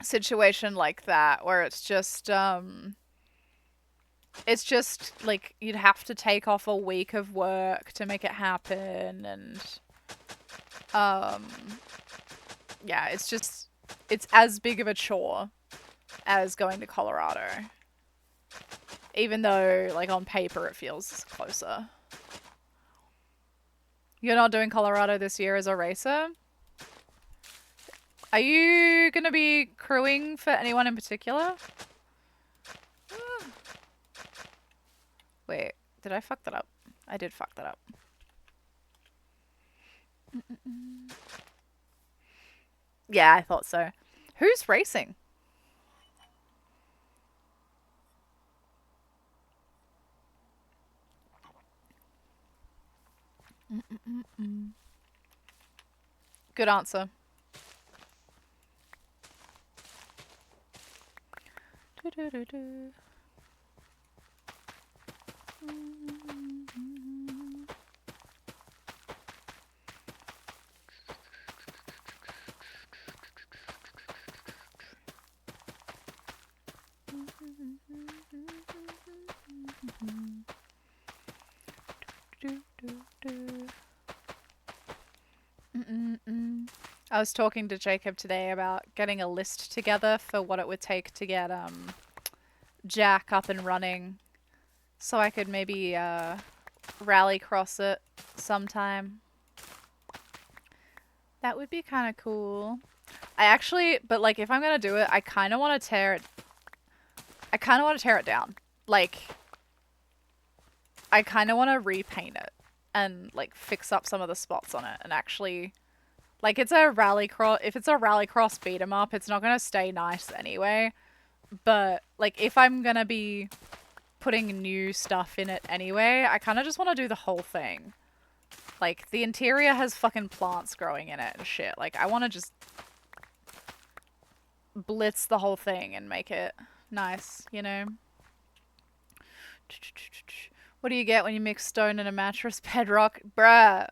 situation like that where it's just like you'd have to take off a week of work to make it happen, and yeah, it's as big of a chore as going to Colorado, even though like on paper it feels closer. You're not doing Colorado this year as a racer? Are you going to be crewing for anyone in particular? Wait, did I fuck that up? I did fuck that up. Yeah, I thought so. Who's racing? Good answer. I was talking to Jacob today about getting a list together for what it would take to get Jack up and running, so I could maybe rally cross it sometime. That would be kind of cool. But like if I'm gonna do it, I kind of want to tear it down. Like I kind of want to repaint it and like fix up some of the spots on it and actually. Like, if it's a rallycross beat 'em up, it's not gonna stay nice anyway. But, like, if I'm gonna be putting new stuff in it anyway, I kind of just want to do the whole thing. Like, the interior has fucking plants growing in it and shit. Like, I want to just blitz the whole thing and make it nice, you know? What do you get when you mix stone and a mattress? Bedrock? Bruh.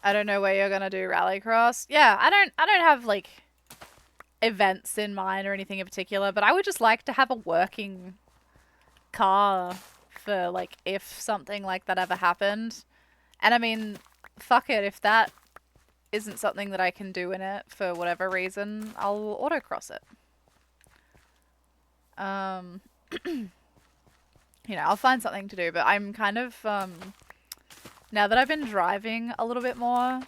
I don't know where you're gonna do rallycross. Yeah, I don't have like events in mind or anything in particular, but I would just like to have a working car for like if something like that ever happened. And I mean, fuck it, if that isn't something that I can do in it for whatever reason, I'll autocross it. You know, I'll find something to do, but I'm kind of, now that I've been driving a little bit more,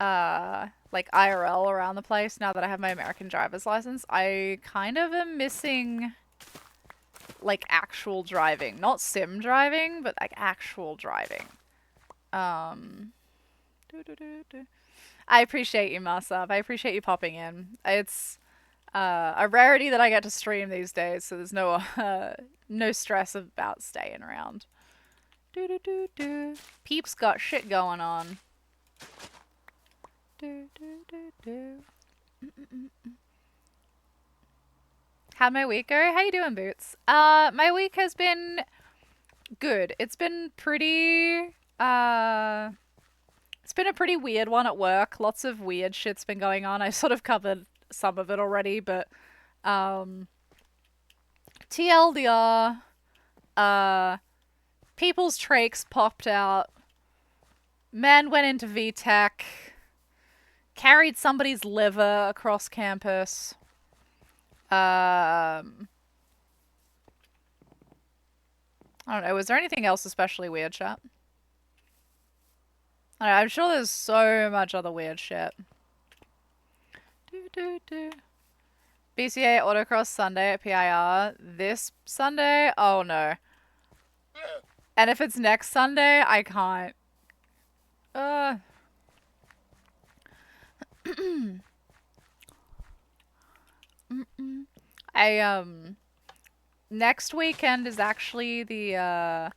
like IRL around the place, now that I have my American driver's license, I kind of am missing, like, actual driving. Not sim driving, but, like, actual driving. I appreciate you, Masab. I appreciate you popping in. It's a rarity that I get to stream these days, so there's no no stress about staying around. Peeps got shit going on. How'd my week go? How you doing, Boots? My week has been good. It's been pretty it's been a pretty weird one at work. Lots of weird shit's been going on. I sort of covered some of it already, but TLDR, people's trakes popped out. Man went into VTech. Carried somebody's liver across campus. I don't know. Was there anything else especially weird, chat? I don't know, I'm sure there's so much other weird shit. BCA Autocross Sunday at PIR. This Sunday? Oh no. And if it's next Sunday, I can't. Next weekend is actually the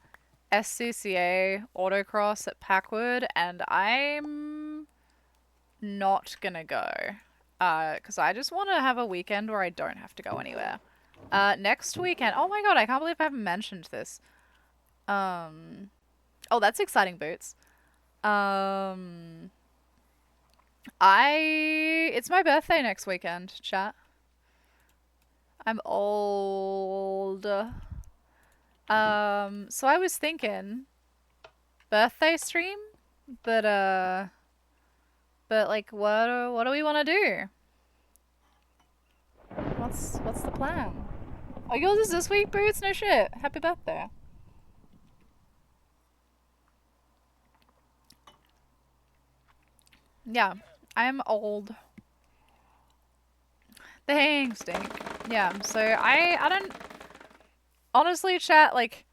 SCCA autocross at Packwood, and I'm not gonna go because I just want to have a weekend where I don't have to go anywhere. Next weekend, oh my god, I can't believe I haven't mentioned this. Oh, that's exciting, Boots. It's my birthday next weekend, chat. I'm old. So I was thinking birthday stream, but like what do we want to do? What's the plan? Oh, yours is this week, Boots? No shit. Happy birthday. Yeah, I'm old. Thanks, Dink. Yeah, so I don't... Honestly, chat, like...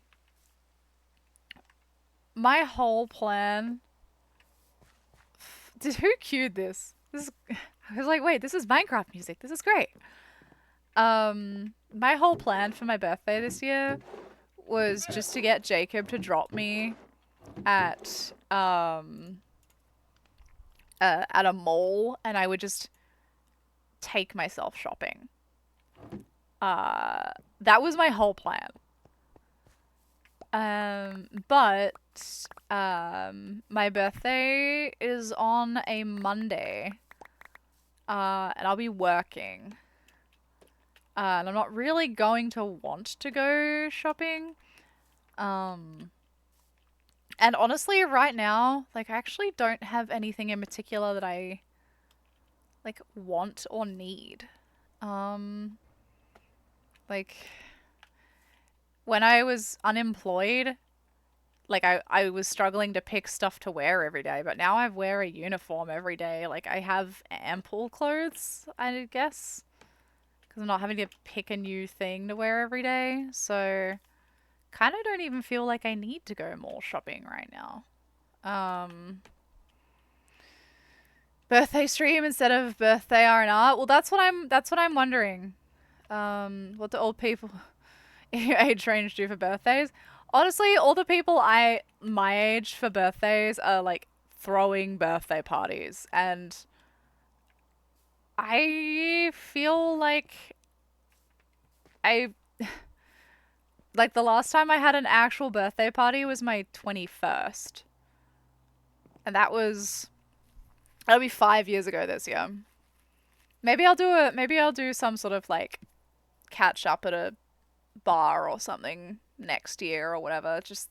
My whole plan... Who cued this? I was like, wait, this is Minecraft music. This is great. My whole plan for my birthday this year was just to get Jacob to drop me at a mall, and I would just take myself shopping. That was my whole plan. But my birthday is on a Monday, and I'll be working. And I'm not really going to want to go shopping. And honestly, right now, like, I actually don't have anything in particular that I, like, want or need. Like, when I was unemployed, like, I was struggling to pick stuff to wear every day, but now I wear a uniform every day. Like, I have ample clothes, I guess, because I'm not having to pick a new thing to wear every day, so kind of don't even feel like I need to go more shopping right now. Birthday stream instead of birthday R&R. Well, that's what I'm wondering. What the old people age range do for birthdays. Honestly, all the people my age for birthdays are like throwing birthday parties, and I feel like like the last time I had an actual birthday party was my 21st. And that'll be 5 years ago this year. Maybe I'll do some sort of like catch up at a bar or something next year or whatever. Just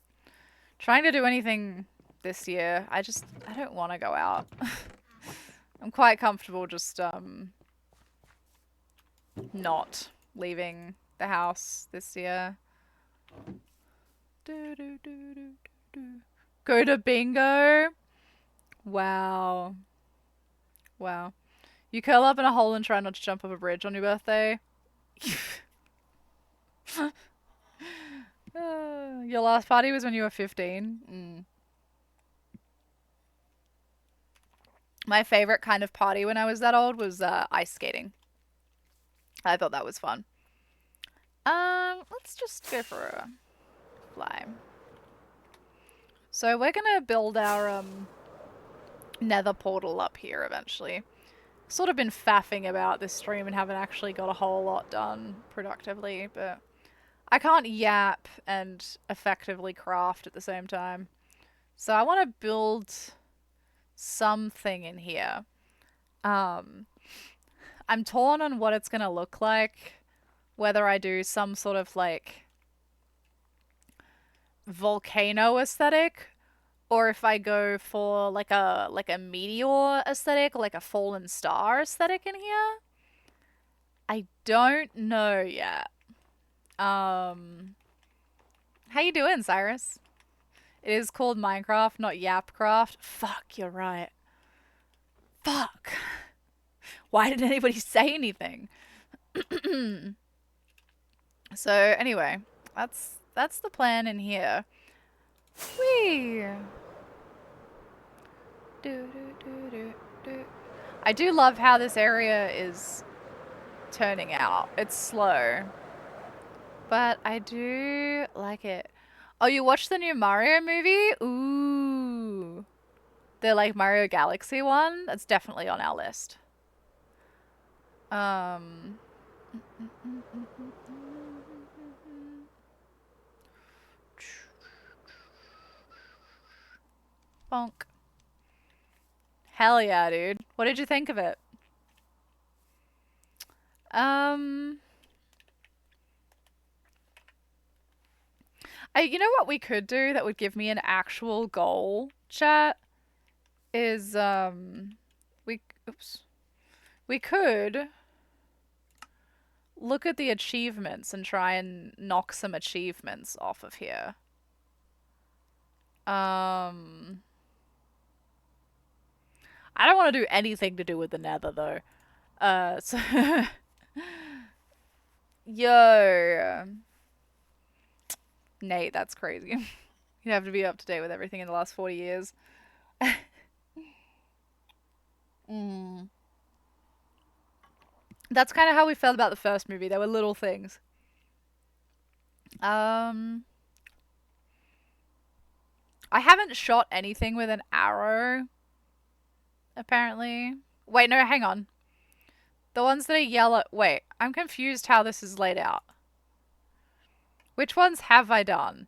trying to do anything this year. I don't want to go out. I'm quite comfortable just not leaving the house this year. Go to bingo. Wow. Wow. You curl up in a hole and try not to jump off a bridge on your birthday. Your last party was when you were 15. My favorite kind of party when I was that old was ice skating. I thought that was fun. Let's just go for a fly. So we're gonna build our nether portal up here eventually. Sort of been faffing about this stream and haven't actually got a whole lot done productively, but I can't yap and effectively craft at the same time. So I want to build something in here. I'm torn on what it's gonna look like. Whether I do some sort of like volcano aesthetic, or if I go for like a meteor aesthetic, like a fallen star aesthetic in here. I don't know yet. How you doing, Cyrus? It is called Minecraft, not Yapcraft. Fuck, you're right. Fuck. Why didn't anybody say anything? So anyway, that's the plan in here. Whee! I do love how this area is turning out. It's slow, but I do like it. Oh, you watched the new Mario movie? Ooh. The like Mario Galaxy one? That's definitely on our list. Bonk. Hell yeah, dude. What did you think of it? You know what we could do that would give me an actual goal, chat? Is, we could look at the achievements and try and knock some achievements off of here. I don't want to do anything to do with the nether, though. So... Yo. Nate, that's crazy. You'd have to be up to date with everything in the last 40 years. That's kind of how we felt about the first movie. There were little things. I haven't shot anything with an arrow, apparently. Wait, no, hang on. The ones that are yellow... Wait, I'm confused how this is laid out. Which ones have I done?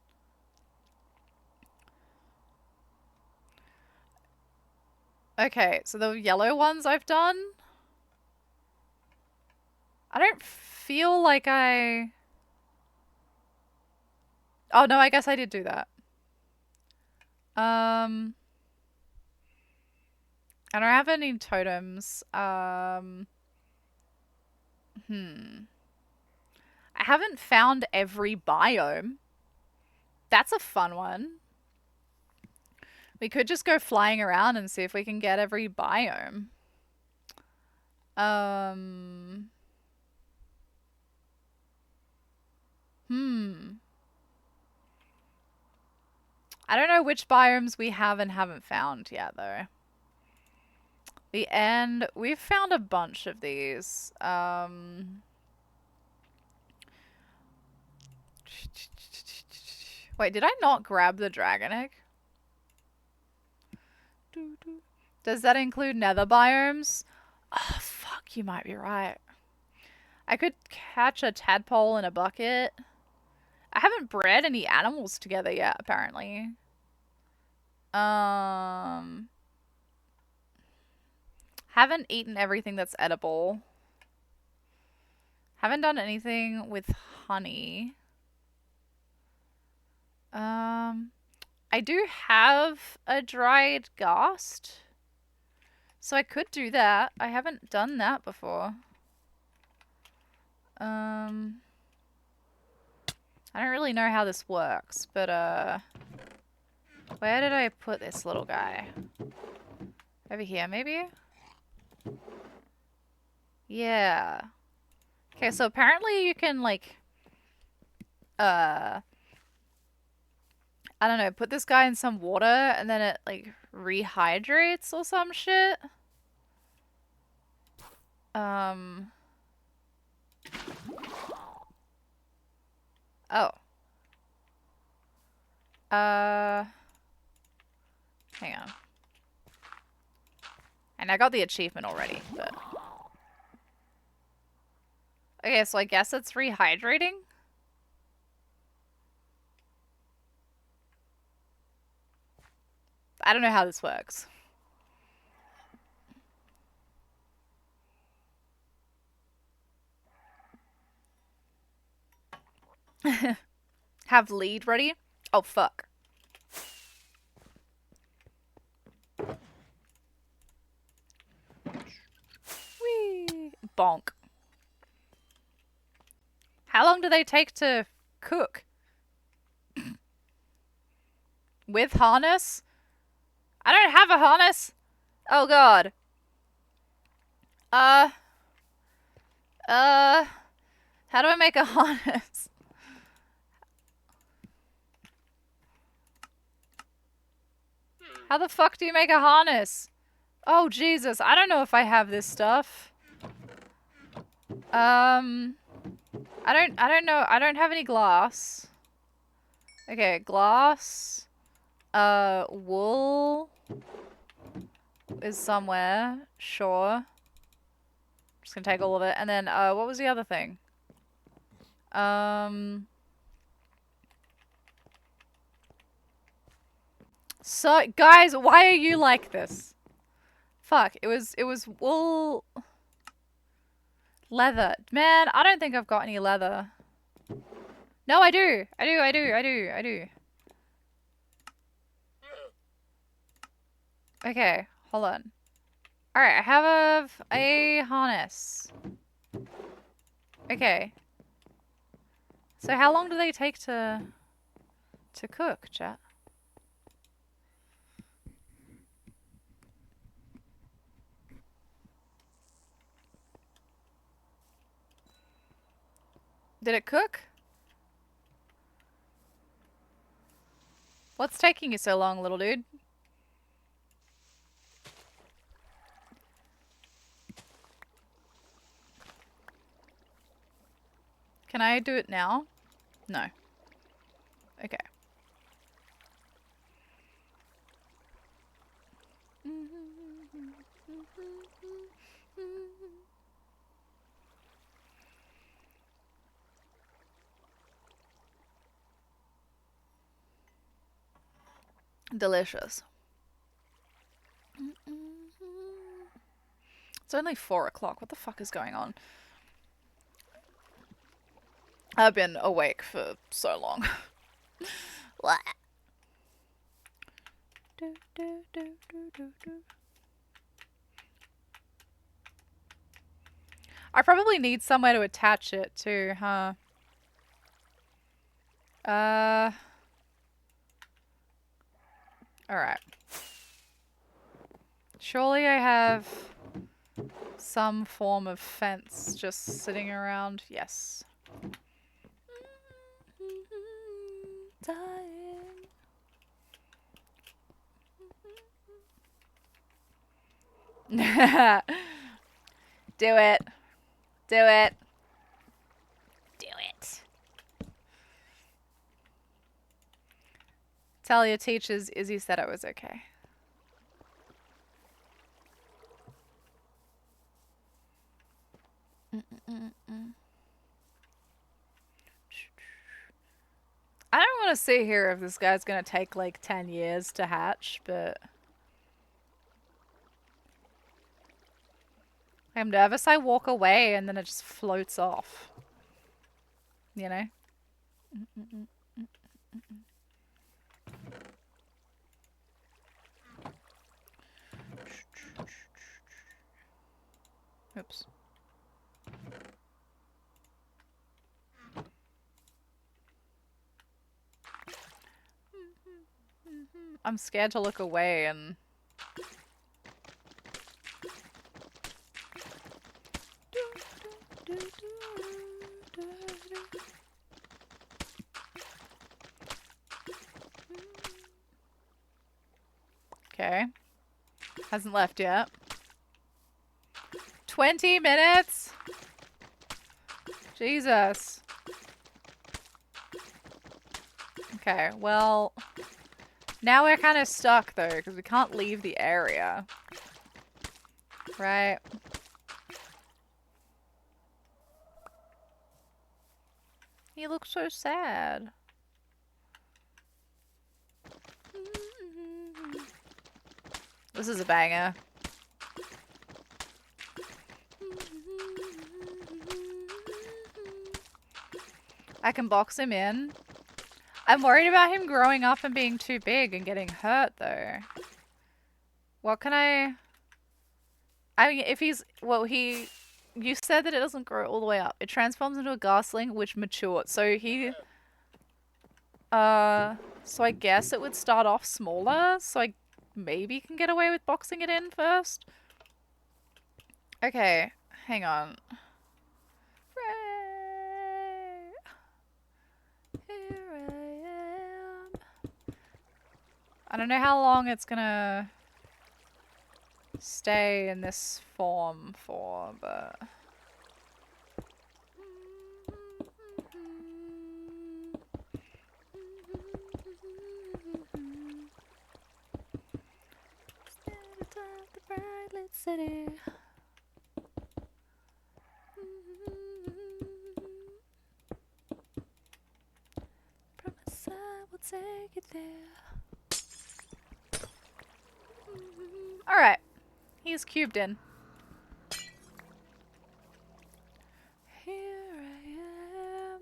Okay, so the yellow ones I've done? I don't feel like I... Oh, no, I guess I did do that. I don't have any totems. I haven't found every biome. That's a fun one. We could just go flying around and see if we can get every biome. I don't know which biomes we have and haven't found yet, though. The end. We've found a bunch of these. Wait, did I not grab the dragon egg? Does that include nether biomes? Oh, fuck, you might be right. I could catch a tadpole in a bucket. I haven't bred any animals together yet, apparently. Haven't eaten everything that's edible. Haven't done anything with honey. I do have a dried ghast, so I could do that. I haven't done that before. I don't really know how this works, but where did I put this little guy? Over here, maybe? Yeah. Okay, so apparently you can, like, I don't know, put this guy in some water and then it, like, rehydrates or some shit. Oh. Hang on. And I got the achievement already, but... Okay, so I guess it's rehydrating? I don't know how this works. Have lead ready? Oh, fuck. Whee! Bonk. How long do they take to cook? With harness? I don't have a harness! Oh god. How do I make a harness? How the fuck do you make a harness? Oh Jesus, I don't know if I have this stuff. I don't know. I don't have any glass. Okay, glass. Wool is somewhere. Sure. Just gonna take all of it. And then, what was the other thing? So, guys, why are you like this? Fuck, it was wool... Leather. Man, I don't think I've got any leather. No, I do. I do. Okay, hold on. Alright, I have a harness. Okay. So how long do they take to cook, chat? Did it cook? What's taking you so long, little dude? Can I do it now? No. Okay. Delicious. It's only 4 o'clock. What the fuck is going on? I've been awake for so long. What? I probably need somewhere to attach it to, huh? Alright. Surely I have some form of fence just sitting around. Yes. Dying. Do it. Do it. Do it. Tell your teachers Izzy said it was okay. I don't want to see here if this guy's going to take like 10 years to hatch, but... I'm nervous I walk away and then it just floats off. You know? Oops. I'm scared to look away and... Okay. Hasn't left yet. 20 minutes? Jesus. Okay, well... Now we're kind of stuck, though, because we can't leave the area. Right. He looks so sad. This is a banger. I can box him in. I'm worried about him growing up and being too big and getting hurt, though. What can I mean, if he's... Well, he... You said that it doesn't grow all the way up. It transforms into a ghastling, which matures. So he... So I guess it would start off smaller. So I maybe can get away with boxing it in first. Okay, hang on. Here I am. I don't know how long it's gonna stay in this form for, but... City. Promise I will take you there. Alright. He's cubed in. Here I am.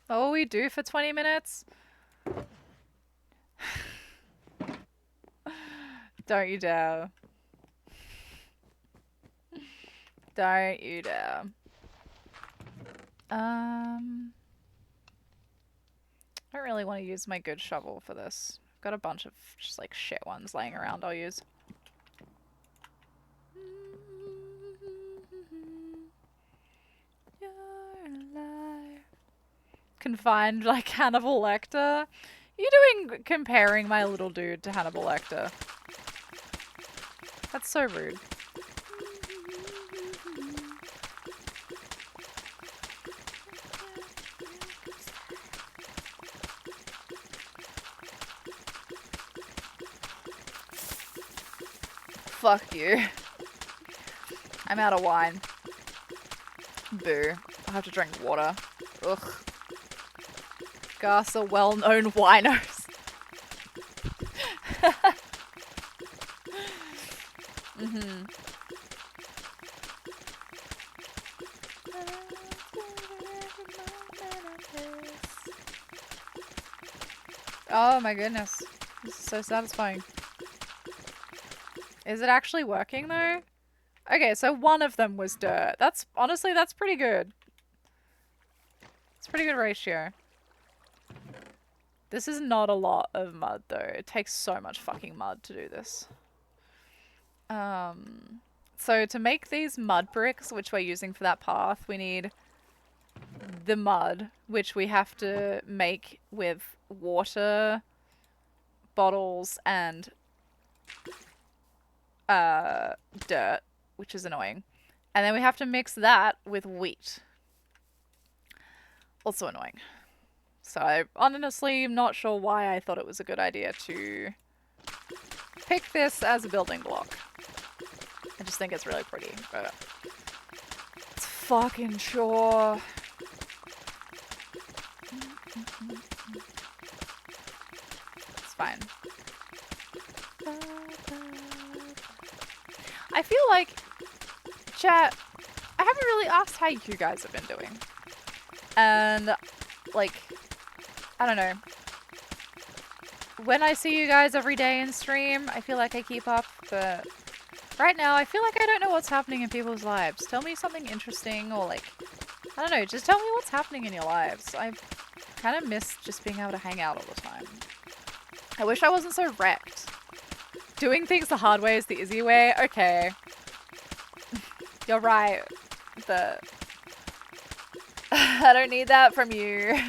What will we do for 20 minutes? Don't you dare. Don't you dare. I don't really want to use my good shovel for this. I've got a bunch of just like shit ones laying around I'll use. You're alive. Confined like Hannibal Lecter. You doing comparing my little dude to Hannibal Lecter? That's so rude. Fuck you. I'm out of wine. Boo. I'll have to drink water. Ugh. Gas are well-known winos. Oh my goodness. This is so satisfying. Is it actually working though? Okay, so one of them was dirt. That's honestly, that's pretty good. It's a pretty good ratio. This is not a lot of mud though. It takes so much fucking mud to do this. So to make these mud bricks, which we're using for that path, we need the mud, which we have to make with water, bottles, and dirt, which is annoying. And then we have to mix that with wheat. Also annoying. So I honestly am not sure why I thought it was a good idea to pick this as a building block. I just think it's really pretty, but it's fucking chore. It's fine. I feel like, chat, I haven't really asked how you guys have been doing. And, like, I don't know. When I see you guys every day in stream, I feel like I keep up, but right now I feel like I don't know what's happening in people's lives. Tell me something interesting, or like, I don't know, just tell me what's happening in your lives. I kind of miss just being able to hang out all the time. I wish I wasn't so wrecked. Doing things the hard way is the easy way? Okay. You're right, but I don't need that from you.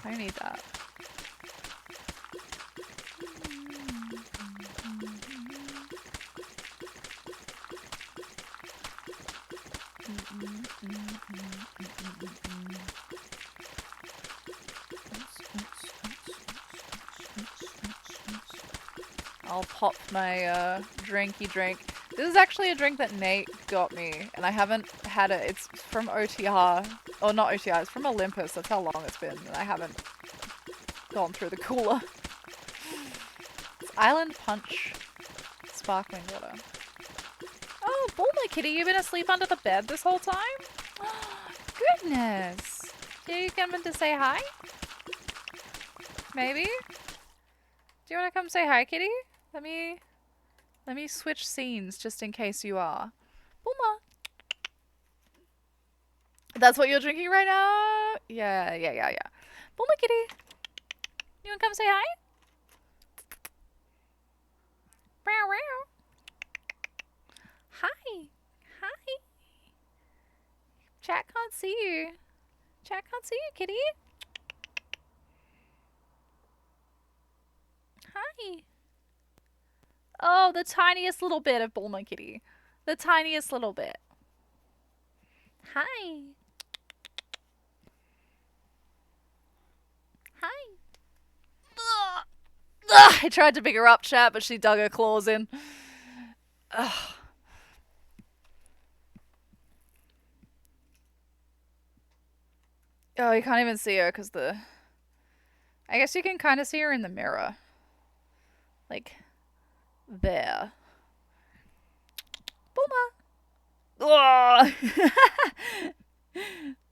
I don't need that. I'll pop my drinky drink. This is actually a drink that Nate got me, and I haven't had it. It's from OTR. Or not OTR, it's from Olympus. That's how long it's been, and I haven't gone through the cooler. It's Island Punch sparkling water. Oh, Bulma Kitty, you've been asleep under the bed this whole time? Goodness. Did you come in to say hi? Maybe? Do you want to come say hi, Kitty? Let me switch scenes just in case you are. Bulma. That's what you're drinking right now? Yeah. Bulma Kitty. You want to come say hi? Meow, meow. Hi. Chat can't see you. Chat can't see you, Kitty. Hi. Oh, the tiniest little bit of Bulma Kitty. The tiniest little bit. Hi. Hi. Ugh. I tried to pick her up, chat, but she dug her claws in. Ugh. Oh, you can't even see her because the... I guess you can kind of see her in the mirror. Like, there. Bulma!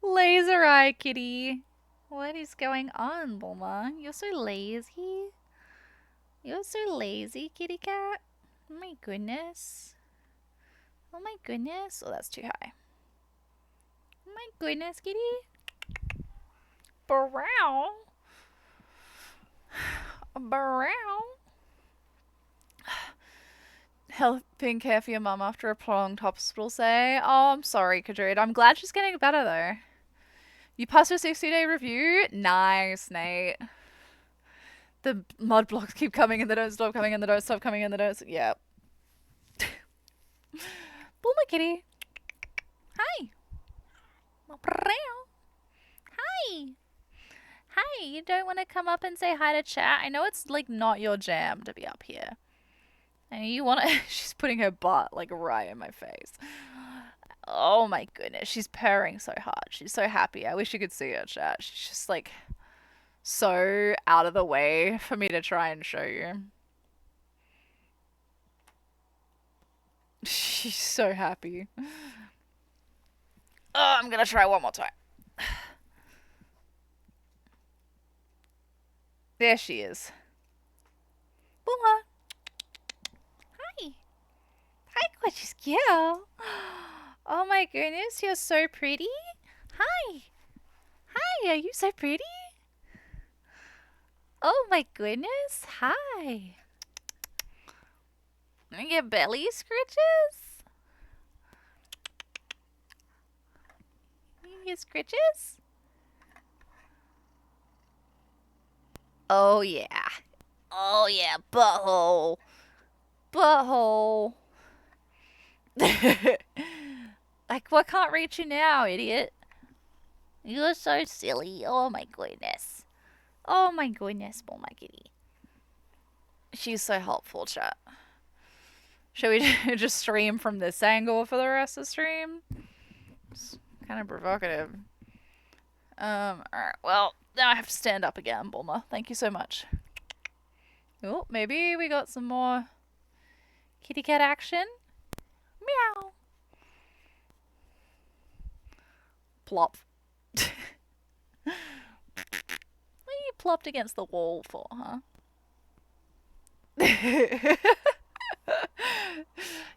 Laser eye, kitty. What is going on, Bulma? You're so lazy. You're so lazy, kitty cat. Oh my goodness. Oh my goodness. Oh, that's too high. Oh my goodness, kitty. Brow. Brow. Helping care for your mum after a prolonged hospital stay. Oh, I'm sorry, Kadrid. I'm glad she's getting better, though. You passed your 60-day review? Nice, Nate. The mud blocks keep coming and they don't stop coming and they don't stop coming and they don't... Yep. Bulma kitty. Hi. Hi. Hi, you don't want to come up and say hi to chat? I know it's, like, not your jam to be up here. And you want to... She's putting her butt, like, right in my face. Oh, my goodness. She's purring so hard. She's so happy. I wish you could see her, chat. She's just, like, so out of the way for me to try and show you. She's so happy. Oh, I'm gonna try one more time. There she is. Bulma. Hi. Hi, gorgeous girl. Oh my goodness, you're so pretty. Hi. Hi, are you so pretty? Oh my goodness, hi. Your belly scritches? Your scritches? Oh yeah. Oh yeah, butthole. Butthole. Like, what can't reach you now, idiot? You're so silly. Oh my goodness. Oh my goodness, Bulma kitty. She's so helpful, chat. Should we just stream from this angle for the rest of the stream? It's kind of provocative. Alright, well, now I have to stand up again, Bulma. Thank you so much. Oh, maybe we got some more kitty cat action? Meow. Plop. What are you plopped against the wall for, huh?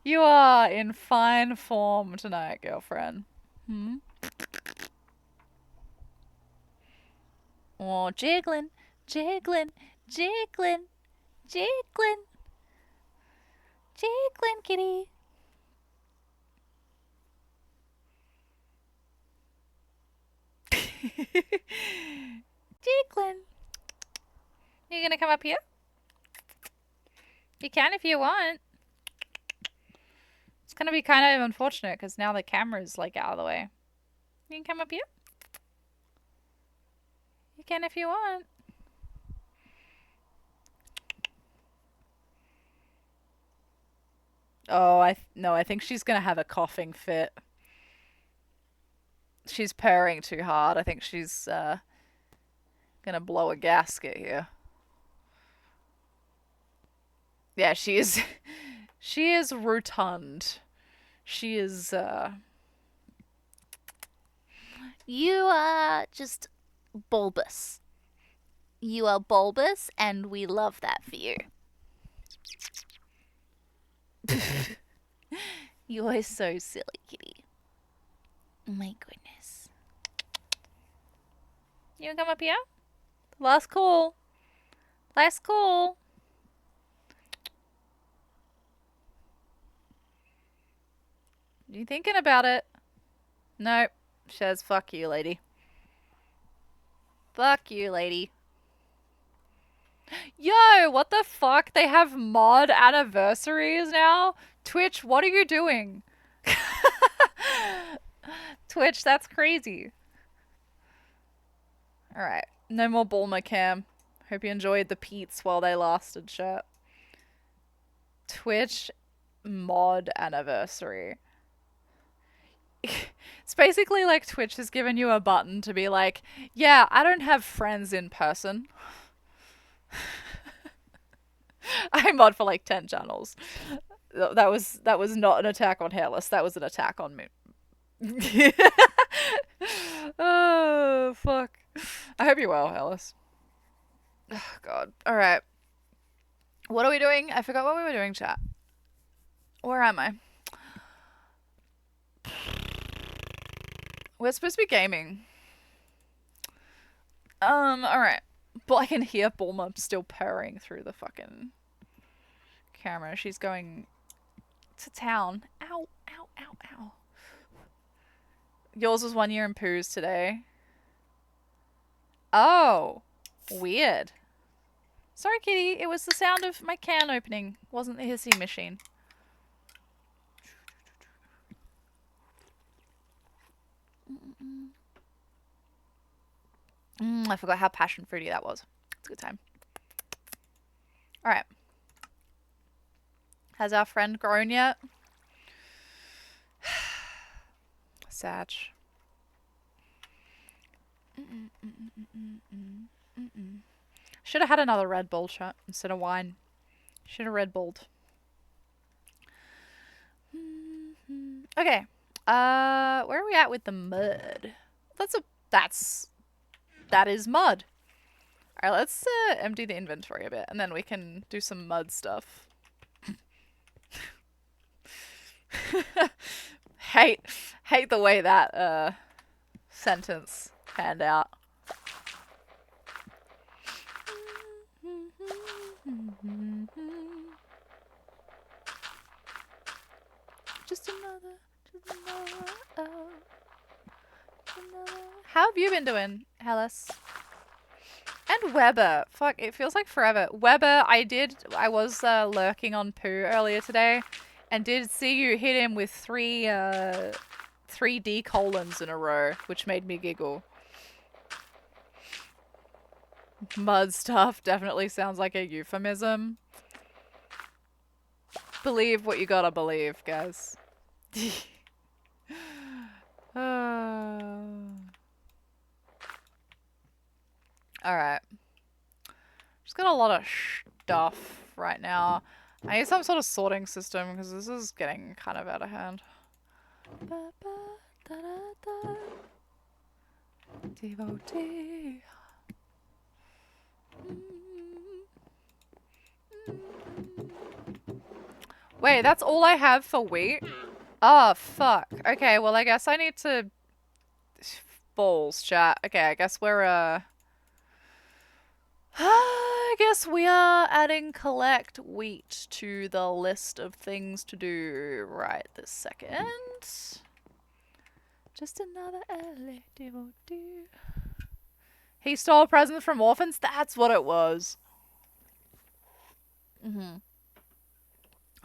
You are in fine form tonight, girlfriend. Hmm? Oh, jiggling, jiggling, jiggling, jiggling, jiggling, kitty. Jiggling. You gonna come up here? You can if you want. It's gonna be kind of unfortunate because now the camera's like out of the way. You can come up here. You can if you want. Oh, no, I think she's gonna have a coughing fit. She's purring too hard. I think she's gonna blow a gasket here. Yeah, she is. She is rotund. She is. You are just bulbous. You are bulbous, and we love that for you. You are so silly, kitty. Oh my goodness. You wanna come up here? Last call. Last call. You thinking about it? Nope. Says fuck you, lady. Fuck you, lady. Yo, what the fuck? They have mod anniversaries now? Twitch, what are you doing? Twitch, that's crazy. Alright, no more Bulma cam. Hope you enjoyed the Pete's while they lasted, chat. Twitch mod anniversary. It's basically like Twitch has given you a button to be like, yeah, I don't have friends in person. I mod for like 10 channels. That was not an attack on Hairless. That was an attack on me. Oh, fuck. I hope you're well, Hairless. Oh, God. Alright. What are we doing? I forgot what we were doing, chat. Where am I? We're supposed to be gaming. Alright. But I can hear Bulma still purring through the fucking camera. She's going to town. Ow, ow, ow, ow. Yours was 1 year in poos today. Oh, weird. Sorry, kitty. It was the sound of my can opening. Wasn't the hissing machine. I forgot how passion fruity that was. It's a good time. Alright. Has our friend grown yet? Satch. Should have had another Red Bull shot instead of wine. Should have Red Bulled. Okay. Where are we at with the mud? That is mud. Alright, let's empty the inventory a bit and then we can do some mud stuff. hate the way that sentence panned out. Just another. How have you been doing, Hellas? And Weber. Fuck, it feels like forever. Weber, I was lurking on Pooh earlier today and did see you hit him with three D colons in a row, which made me giggle. Mud stuff definitely sounds like a euphemism. Believe what you gotta believe, guys. Alright. Just got a lot of stuff right now. I need some sort of sorting system because this is getting kind of out of hand. Devotee. Wait, that's all I have for wheat? Oh, fuck. Okay, well, I guess I need to... Balls, chat. Okay, I guess we're, I guess we are adding collect wheat to the list of things to do right this second. Just another early devotee. He stole presents from orphans? That's what it was.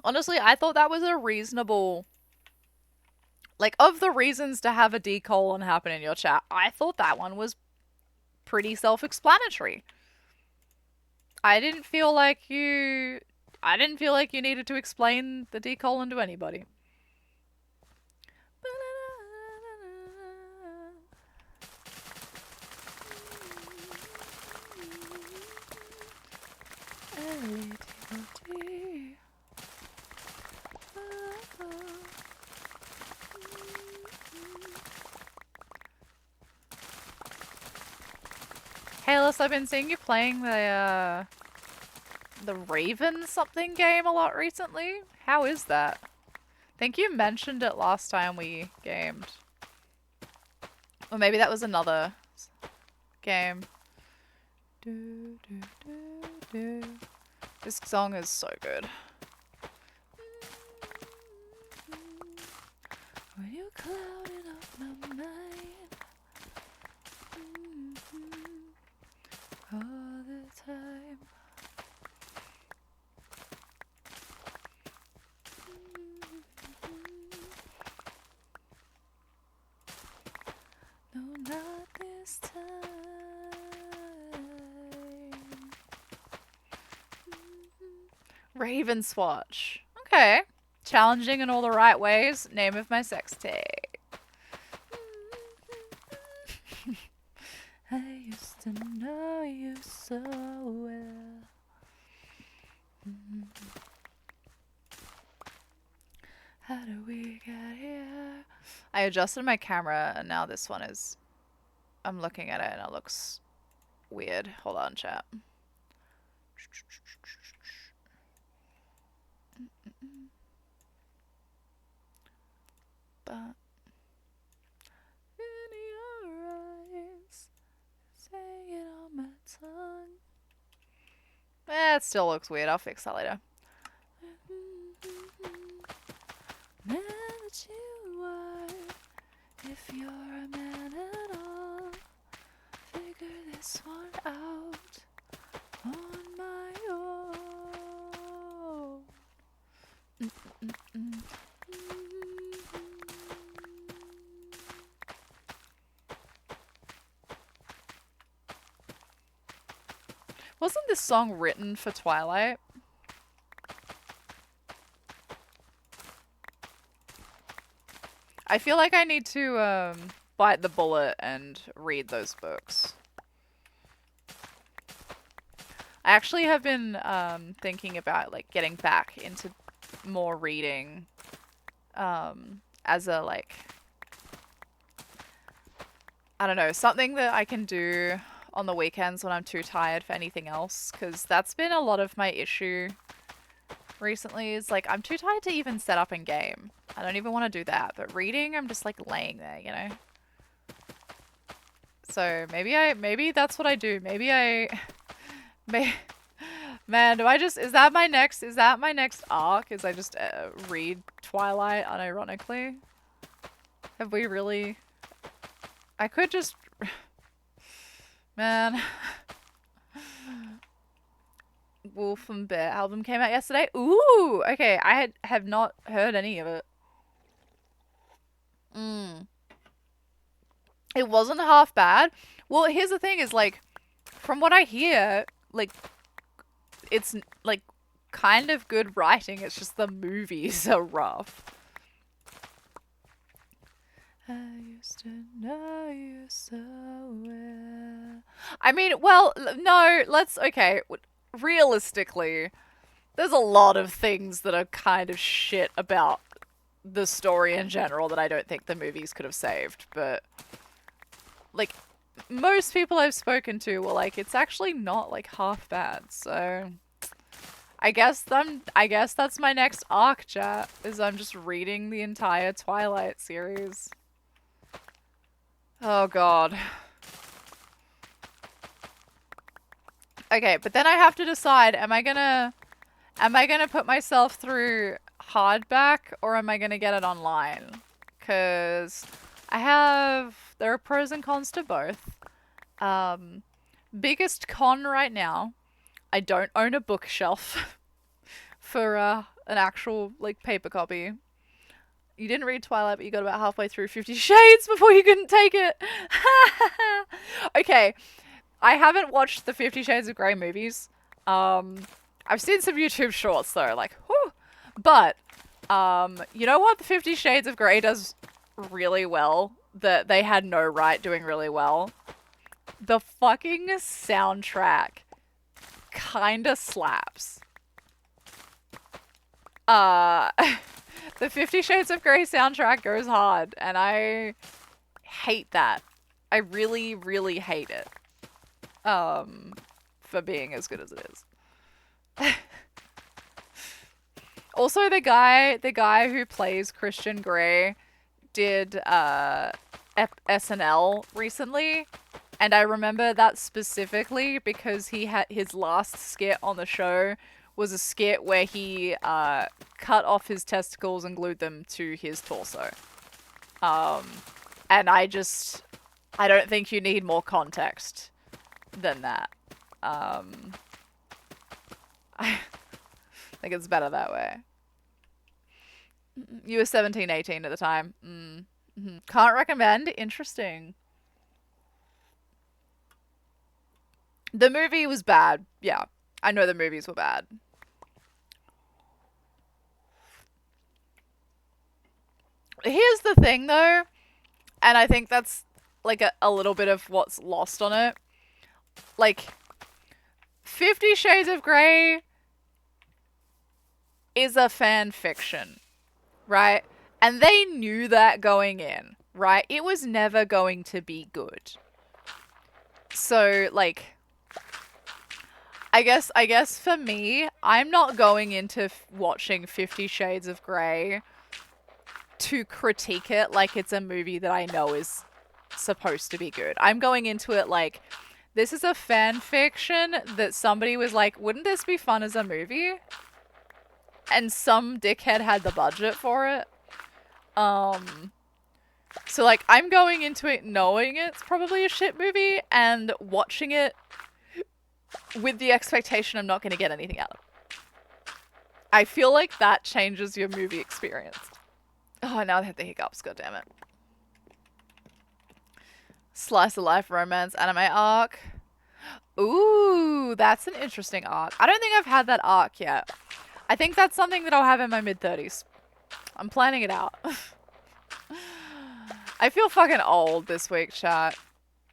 Honestly, I thought that was a reasonable... Like, of the reasons to have a D-colon happen in your chat, I thought that one was pretty self-explanatory. I didn't feel like you needed to explain the D-colon to anybody. Hey, Alice, I've been seeing you playing the Raven something game a lot recently. How is that? I think you mentioned it last time we gamed. Or maybe that was another game. This song is so good. When you're clouding up my mind all the time. No, not this time. Ravenswatch. Okay. Challenging in all the right ways. Name of my sex tape. I used to know you so well. How do we get here? I adjusted my camera and now this one is... I'm looking at it and it looks weird. Hold on, chat. But in your eyes, say it on my tongue. It still looks weird. I'll fix that later. Man that you are, if you're a man at all, figure this one out on my own. Wasn't this song written for Twilight? I feel like I need to bite the bullet and read those books. I actually have been thinking about like getting back into more reading as a like, I don't know, something that I can do on the weekends when I'm too tired for anything else, because that's been a lot of my issue recently is like I'm too tired to even set up in game. I don't even want to do that, but reading I'm just like laying there, you know. So maybe that's what I do. Maybe I man, do I just is that my next arc? Is I just read Twilight unironically? Have we really? I could just man. Wolf and Bear album came out yesterday. Ooh, okay. I have not heard any of it. It wasn't half bad. Well, here's the thing: is like, from what I hear, like, it's like kind of good writing. It's just the movies are rough. I used to know you so well. I mean, well, no. Okay. Realistically, there's a lot of things that are kind of shit about the story in general that I don't think the movies could have saved, but like most people I've spoken to were like, it's actually not like half bad. So I guess that's my next arc, chat, is I'm just reading the entire Twilight series. Oh god. Okay, but then I have to decide, am I gonna put myself through hardback or am I gonna get it online? Cause there are pros and cons to both. Biggest con right now, I don't own a bookshelf for an actual like paper copy. You didn't read Twilight, but you got about halfway through 50 Shades before you couldn't take it. Okay, I haven't watched the 50 Shades of Grey movies. I've seen some YouTube shorts though, like, whew. But, you know what the 50 Shades of Grey does really well, that they had no right doing really well? The fucking soundtrack kinda slaps. The 50 Shades of Grey soundtrack goes hard, and I hate that. I really, really hate it. For being as good as it is. Also, the guy who plays Christian Grey did SNL recently, and I remember that specifically because he had his last skit on the show was a skit where he cut off his testicles and glued them to his torso. And I don't think you need more context than that. I think it's better that way. You were 17, 18 at the time. Mm-hmm. Can't recommend. Interesting. The movie was bad. Yeah, I know the movies were bad. Here's the thing, though, and I think that's like a little bit of what's lost on it. Like, 50 Shades of Grey is a fan fiction, right? And they knew that going in, right? It was never going to be good. So, like, I guess for me, I'm not going into watching 50 Shades of Grey to critique it like it's a movie that I know is supposed to be good. I'm going into it like, this is a fan fiction that somebody was like, wouldn't this be fun as a movie? And some dickhead had the budget for it. So like, I'm going into it knowing it's probably a shit movie and watching it with the expectation I'm not going to get anything out of it. I feel like that changes your movie experience. Oh, now I have the hiccups, goddammit. Slice of life romance anime arc. Ooh, that's an interesting arc. I don't think I've had that arc yet. I think that's something that I'll have in my mid-30s. I'm planning it out. I feel fucking old this week, chat.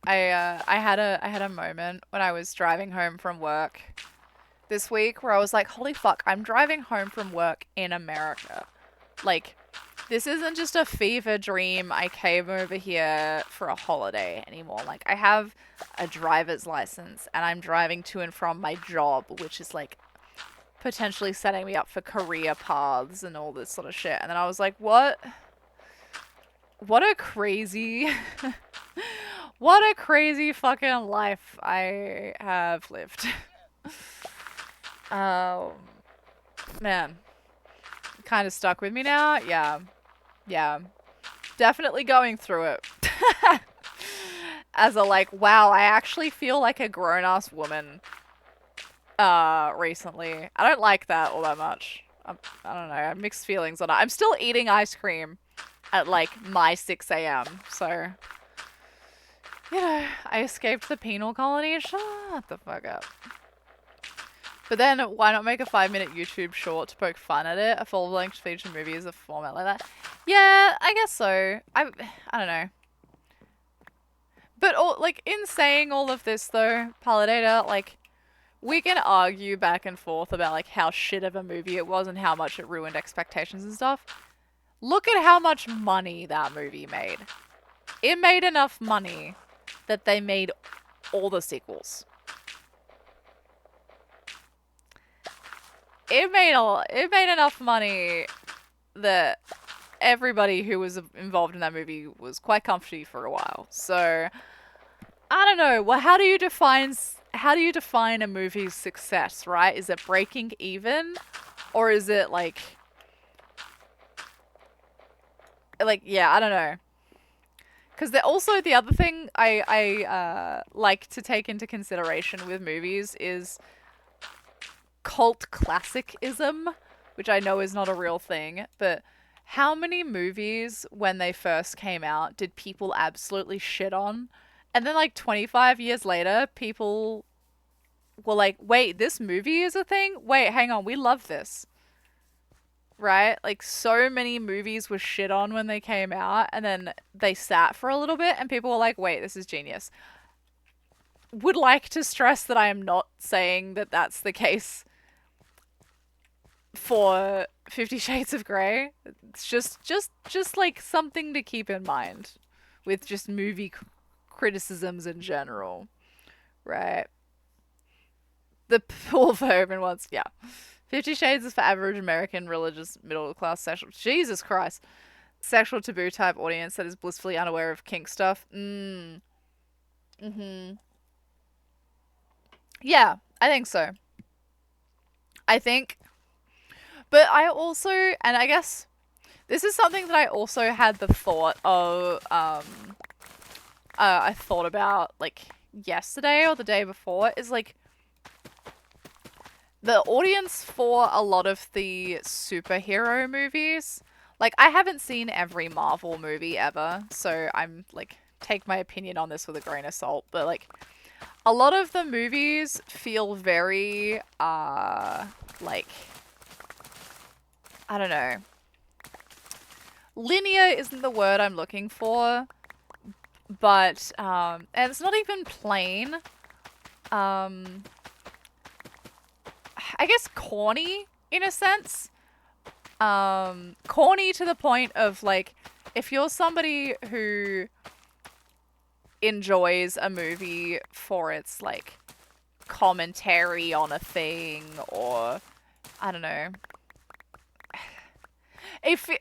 I had a moment when I was driving home from work this week where I was like, holy fuck, I'm driving home from work in America. Like, this isn't just a fever dream. I came over here for a holiday anymore. Like, I have a driver's license and I'm driving to and from my job, which is like potentially setting me up for career paths and all this sort of shit. And then I was like, what a crazy, what a crazy fucking life I have lived. Man. Kind of stuck with me now. Yeah, definitely going through it. As a like, wow, I actually feel like a grown-ass woman recently. I don't like that all that much. I don't know, I have mixed feelings on it. I'm still eating ice cream at like my 6 a.m. So, you know, I escaped the penal colony. Shut the fuck up. But then, why not make a 5-minute YouTube short to poke fun at it? A full-length feature movie is a format like that. Yeah, I guess so. I don't know. But, like, in saying all of this, though, Paladata, like, we can argue back and forth about, like, how shit of a movie it was and how much it ruined expectations and stuff. Look at how much money that movie made. It made enough money that they made all the sequels. It made enough money that everybody who was involved in that movie was quite comfy for a while. So I don't know. Well, how do you define a movie's success, right? Is it breaking even, or is it like yeah, I don't know. Because also the other thing I like to take into consideration with movies is cult classicism, which I know is not a real thing, but how many movies when they first came out did people absolutely shit on? And then like 25 years later, people were like, wait, this movie is a thing? Wait, hang on, we love this. Right? Like, so many movies were shit on when they came out, and then they sat for a little bit, and people were like, wait, this is genius. Would like to stress that I am not saying that that's the case for 50 Shades of Grey. It's just like something to keep in mind with just movie criticisms in general. Right? The pool for urban ones, yeah. 50 Shades is for average American religious middle class sexual. Jesus Christ. Sexual taboo type audience that is blissfully unaware of kink stuff. Yeah, I think so. But I also, and I guess this is something that I also had the thought of, I thought about like yesterday or the day before, is like, the audience for a lot of the superhero movies, like, I haven't seen every Marvel movie ever, so I'm like, take my opinion on this with a grain of salt, but like, a lot of the movies feel very, like, I don't know. Linear isn't the word I'm looking for, but, and it's not even plain. I guess corny, in a sense. Corny to the point of, like, if you're somebody who enjoys a movie for its, like, commentary on a thing, or, I don't know.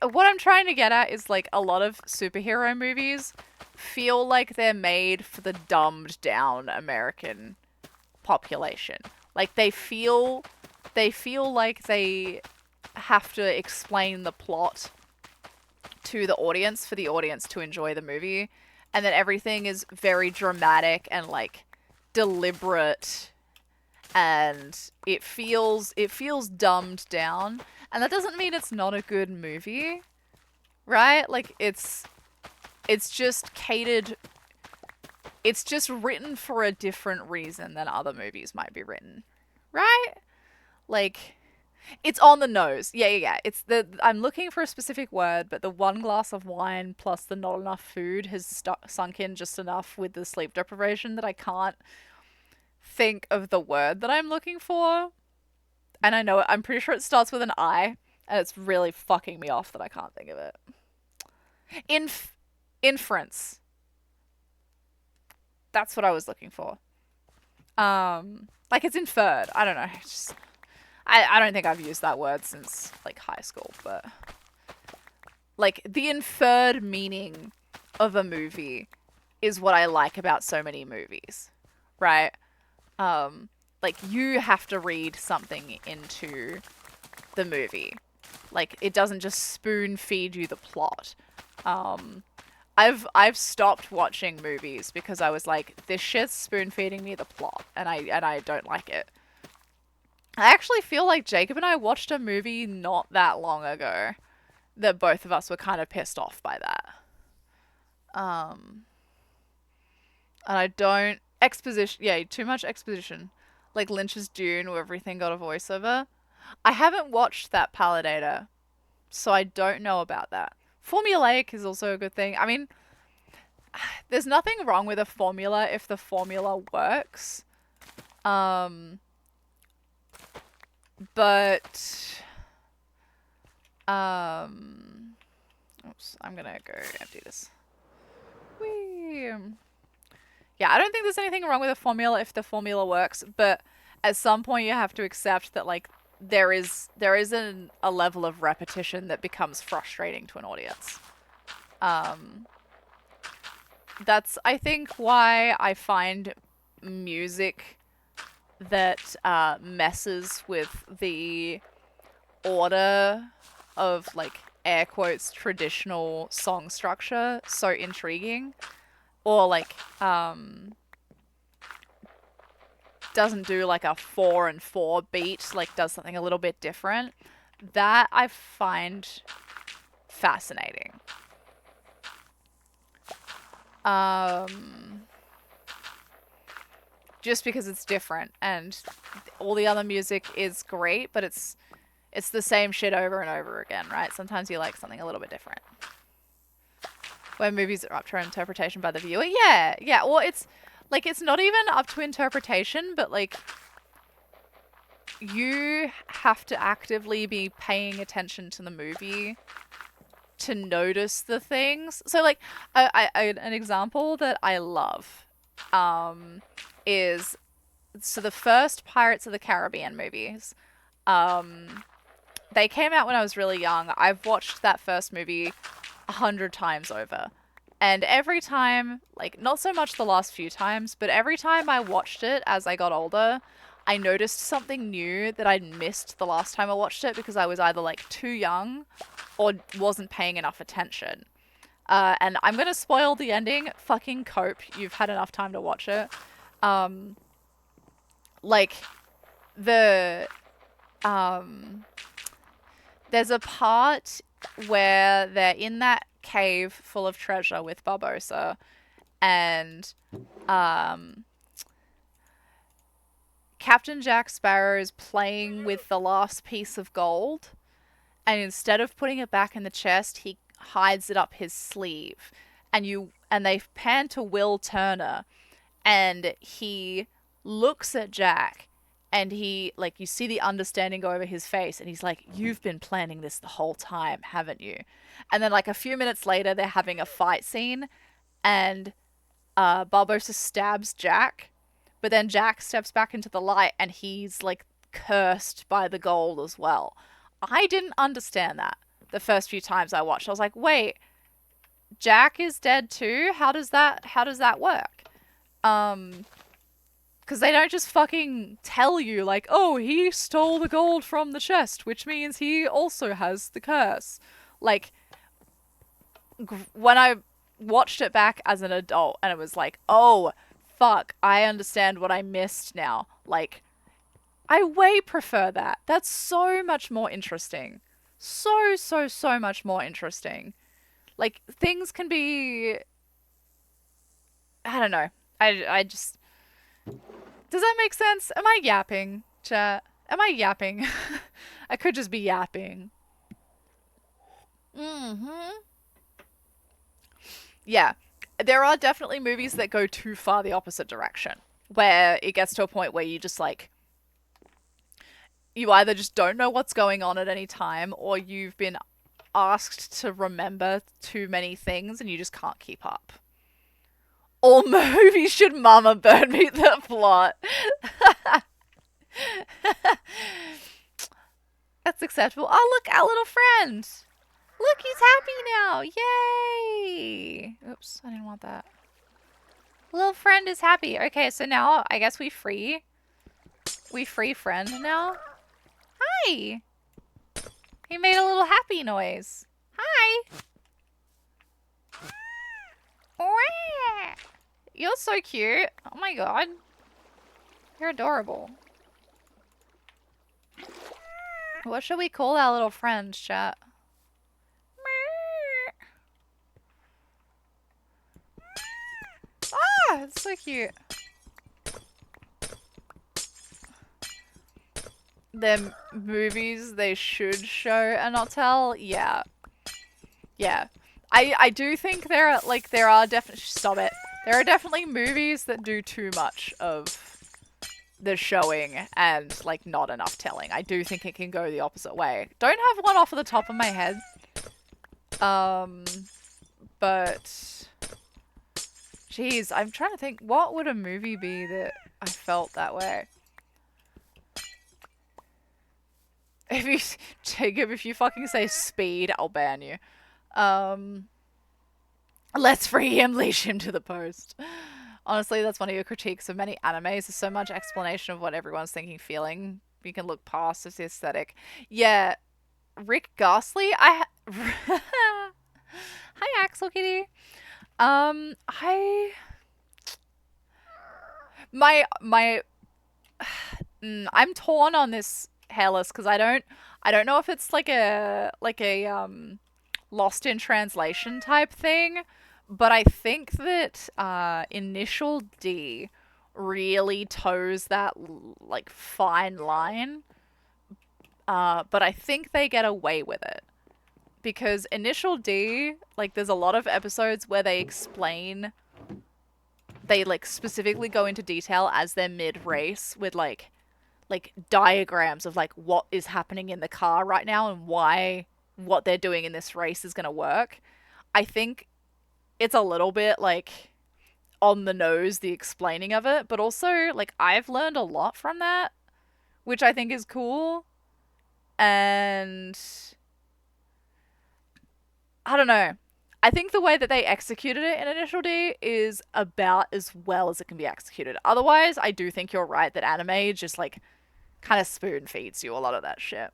What I'm trying to get at is, like, a lot of superhero movies feel like they're made for the dumbed down American population. Like, they feel like they have to explain the plot to the audience for the audience to enjoy the movie, and that everything is very dramatic and like deliberate, and it feels dumbed down. And that doesn't mean it's not a good movie, right? Like, it's just catered, it's just written for a different reason than other movies might be written, right? Like, it's on the nose. Yeah. It's I'm looking for a specific word, but the one glass of wine plus the not enough food has sunk in just enough with the sleep deprivation that I can't think of the word that I'm looking for. And I know it. I'm pretty sure it starts with an I, and it's really fucking me off that I can't think of it. Inference. That's what I was looking for. Like, it's inferred. I don't know. I don't think I've used that word since, like, high school, but, like, the inferred meaning of a movie is what I like about so many movies, right? Like, you have to read something into the movie. Like, it doesn't just spoon feed you the plot. I've stopped watching movies because I was like, this shit's spoon feeding me the plot, and I don't like it. I actually feel like Jacob and I watched a movie not that long ago that both of us were kind of pissed off by that. And I don't exposition. Yeah, too much exposition. Like Lynch's Dune, where everything got a voiceover. I haven't watched that Palladio, so I don't know about that. Formulaic is also a good thing. I mean, there's nothing wrong with a formula if the formula works. But oops, I'm gonna go empty this. Whee! Yeah, I don't think there's anything wrong with a formula if the formula works, but at some point you have to accept that like there is a level of repetition that becomes frustrating to an audience. That's I think why I find music that messes with the order of like air quotes traditional song structure so intriguing, or like doesn't do like a 4-4 beat, like does something a little bit different. That I find fascinating. Just because it's different, and all the other music is great, but it's the same shit over and over again, right? Sometimes you like something a little bit different. Where movies are up to interpretation by the viewer. Yeah. Well, it's like, it's not even up to interpretation, but like, you have to actively be paying attention to the movie to notice the things. So like, an example that I love is, so the first Pirates of the Caribbean movies, they came out when I was really young. I've watched that first movie 100 times over. And every time, like, not so much the last few times, but every time I watched it as I got older, I noticed something new that I'd missed the last time I watched it because I was either, like, too young or wasn't paying enough attention. And I'm gonna spoil the ending. Fucking cope. You've had enough time to watch it. Like, there's a part where they're in that cave full of treasure with Barbossa, and Captain Jack Sparrow is playing with the last piece of gold, and instead of putting it back in the chest, he hides it up his sleeve. And they pan to Will Turner, and he looks at Jack, and he, like, you see the understanding go over his face, and he's like, "You've been planning this the whole time, haven't you?" And then, like, a few minutes later, they're having a fight scene, and Barbossa stabs Jack, but then Jack steps back into the light, and he's, like, cursed by the gold as well. I didn't understand that the first few times I watched. I was like, wait, Jack is dead too? How does that work? Because they don't just fucking tell you, like, oh, he stole the gold from the chest, which means he also has the curse. Like, when I watched it back as an adult, and it was like, oh, fuck, I understand what I missed now. Like, I way prefer that. That's so much more interesting. So much more interesting. Like, things can be... I don't know. I just... Does that make sense? Am I yapping, chat? Am I yapping? I could just be yapping. Yeah. There are definitely movies that go too far the opposite direction, where it gets to a point where you just, like... You either just don't know what's going on at any time, or you've been asked to remember too many things and you just can't keep up. All movies should mama burn me the plot. That's acceptable. Oh, look, our little friend. Look, he's happy now. Yay. Oops, I didn't want that. Little friend is happy. Okay, so now I guess we free friend now. Hi. He made a little happy noise. Hi. You're so cute. Oh my god. You're adorable. What should we call our little friend, chat? Ah, it's so cute. The movies they should show and not tell. Yeah. Yeah. I do think there are definitely... Stop it. There are definitely movies that do too much of the showing and, like, not enough telling. I do think it can go the opposite way. Don't have one off of the top of my head. But... Jeez, I'm trying to think, what would a movie be that I felt that way? If you, Jacob, if you fucking say Speed, I'll ban you. Let's free him, leash him to the post. Honestly, that's one of your critiques of many animes. There's so much explanation of what everyone's thinking, feeling. You can look past the aesthetic. Yeah, Rick Ghastly. Hi, Axel Kitty. I my I'm torn on this hairless because I don't know if it's like a lost in translation type thing, but I think that Initial D really toes that like fine line. But I think they get away with it. Because Initial D, like, there's a lot of episodes where they explain, they, like, specifically go into detail as they're mid-race with, like, diagrams of, like, what is happening in the car right now and why what they're doing in this race is gonna work. I think it's a little bit, like, on the nose, the explaining of it, but also, like, I've learned a lot from that, which I think is cool. And I don't know. I think the way that they executed it in Initial D is about as well as it can be executed. Otherwise, I do think you're right that anime just, like, kind of spoon feeds you a lot of that shit.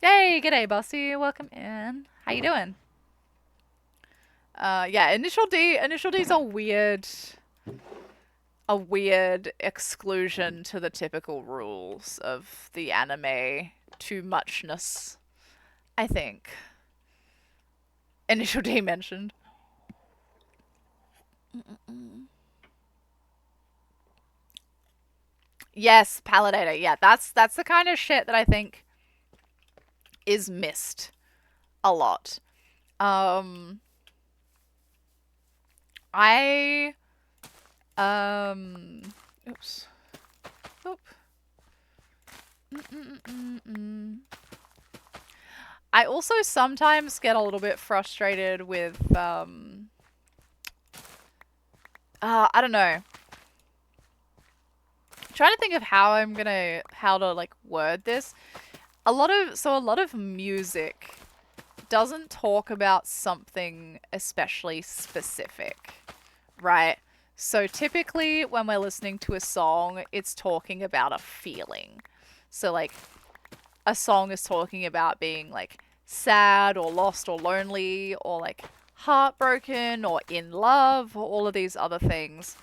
Yay, g'day, bossy. Welcome in. How you doing? Yeah, Initial D's a weird exclusion to the typical rules of the anime too muchness, I think. Initial D mentioned. Yes, Palidator. Yeah, that's the kind of shit that I think is missed a lot. Oops. Oop. I also sometimes get a little bit frustrated with, I don't know. I'm trying to think of how to like word this. A lot of music doesn't talk about something especially specific, right? So typically when we're listening to a song, it's talking about a feeling. So like a song is talking about being like sad or lost or lonely or like heartbroken or in love or all of these other things.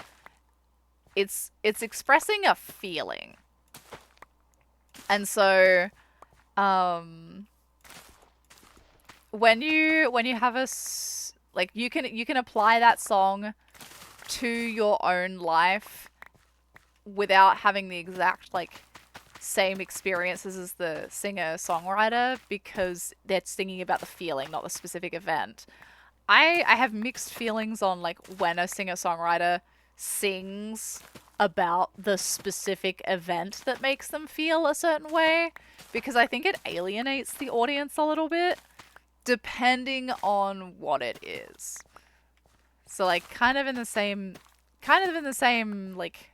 It's expressing a feeling. And so when you have like you can apply that song to your own life without having the exact like same experiences as the singer-songwriter because they're singing about the feeling, not the specific event. I have mixed feelings on like when a singer-songwriter sings about the specific event that makes them feel a certain way because I think it alienates the audience a little bit depending on what it is. So like kind of in the same like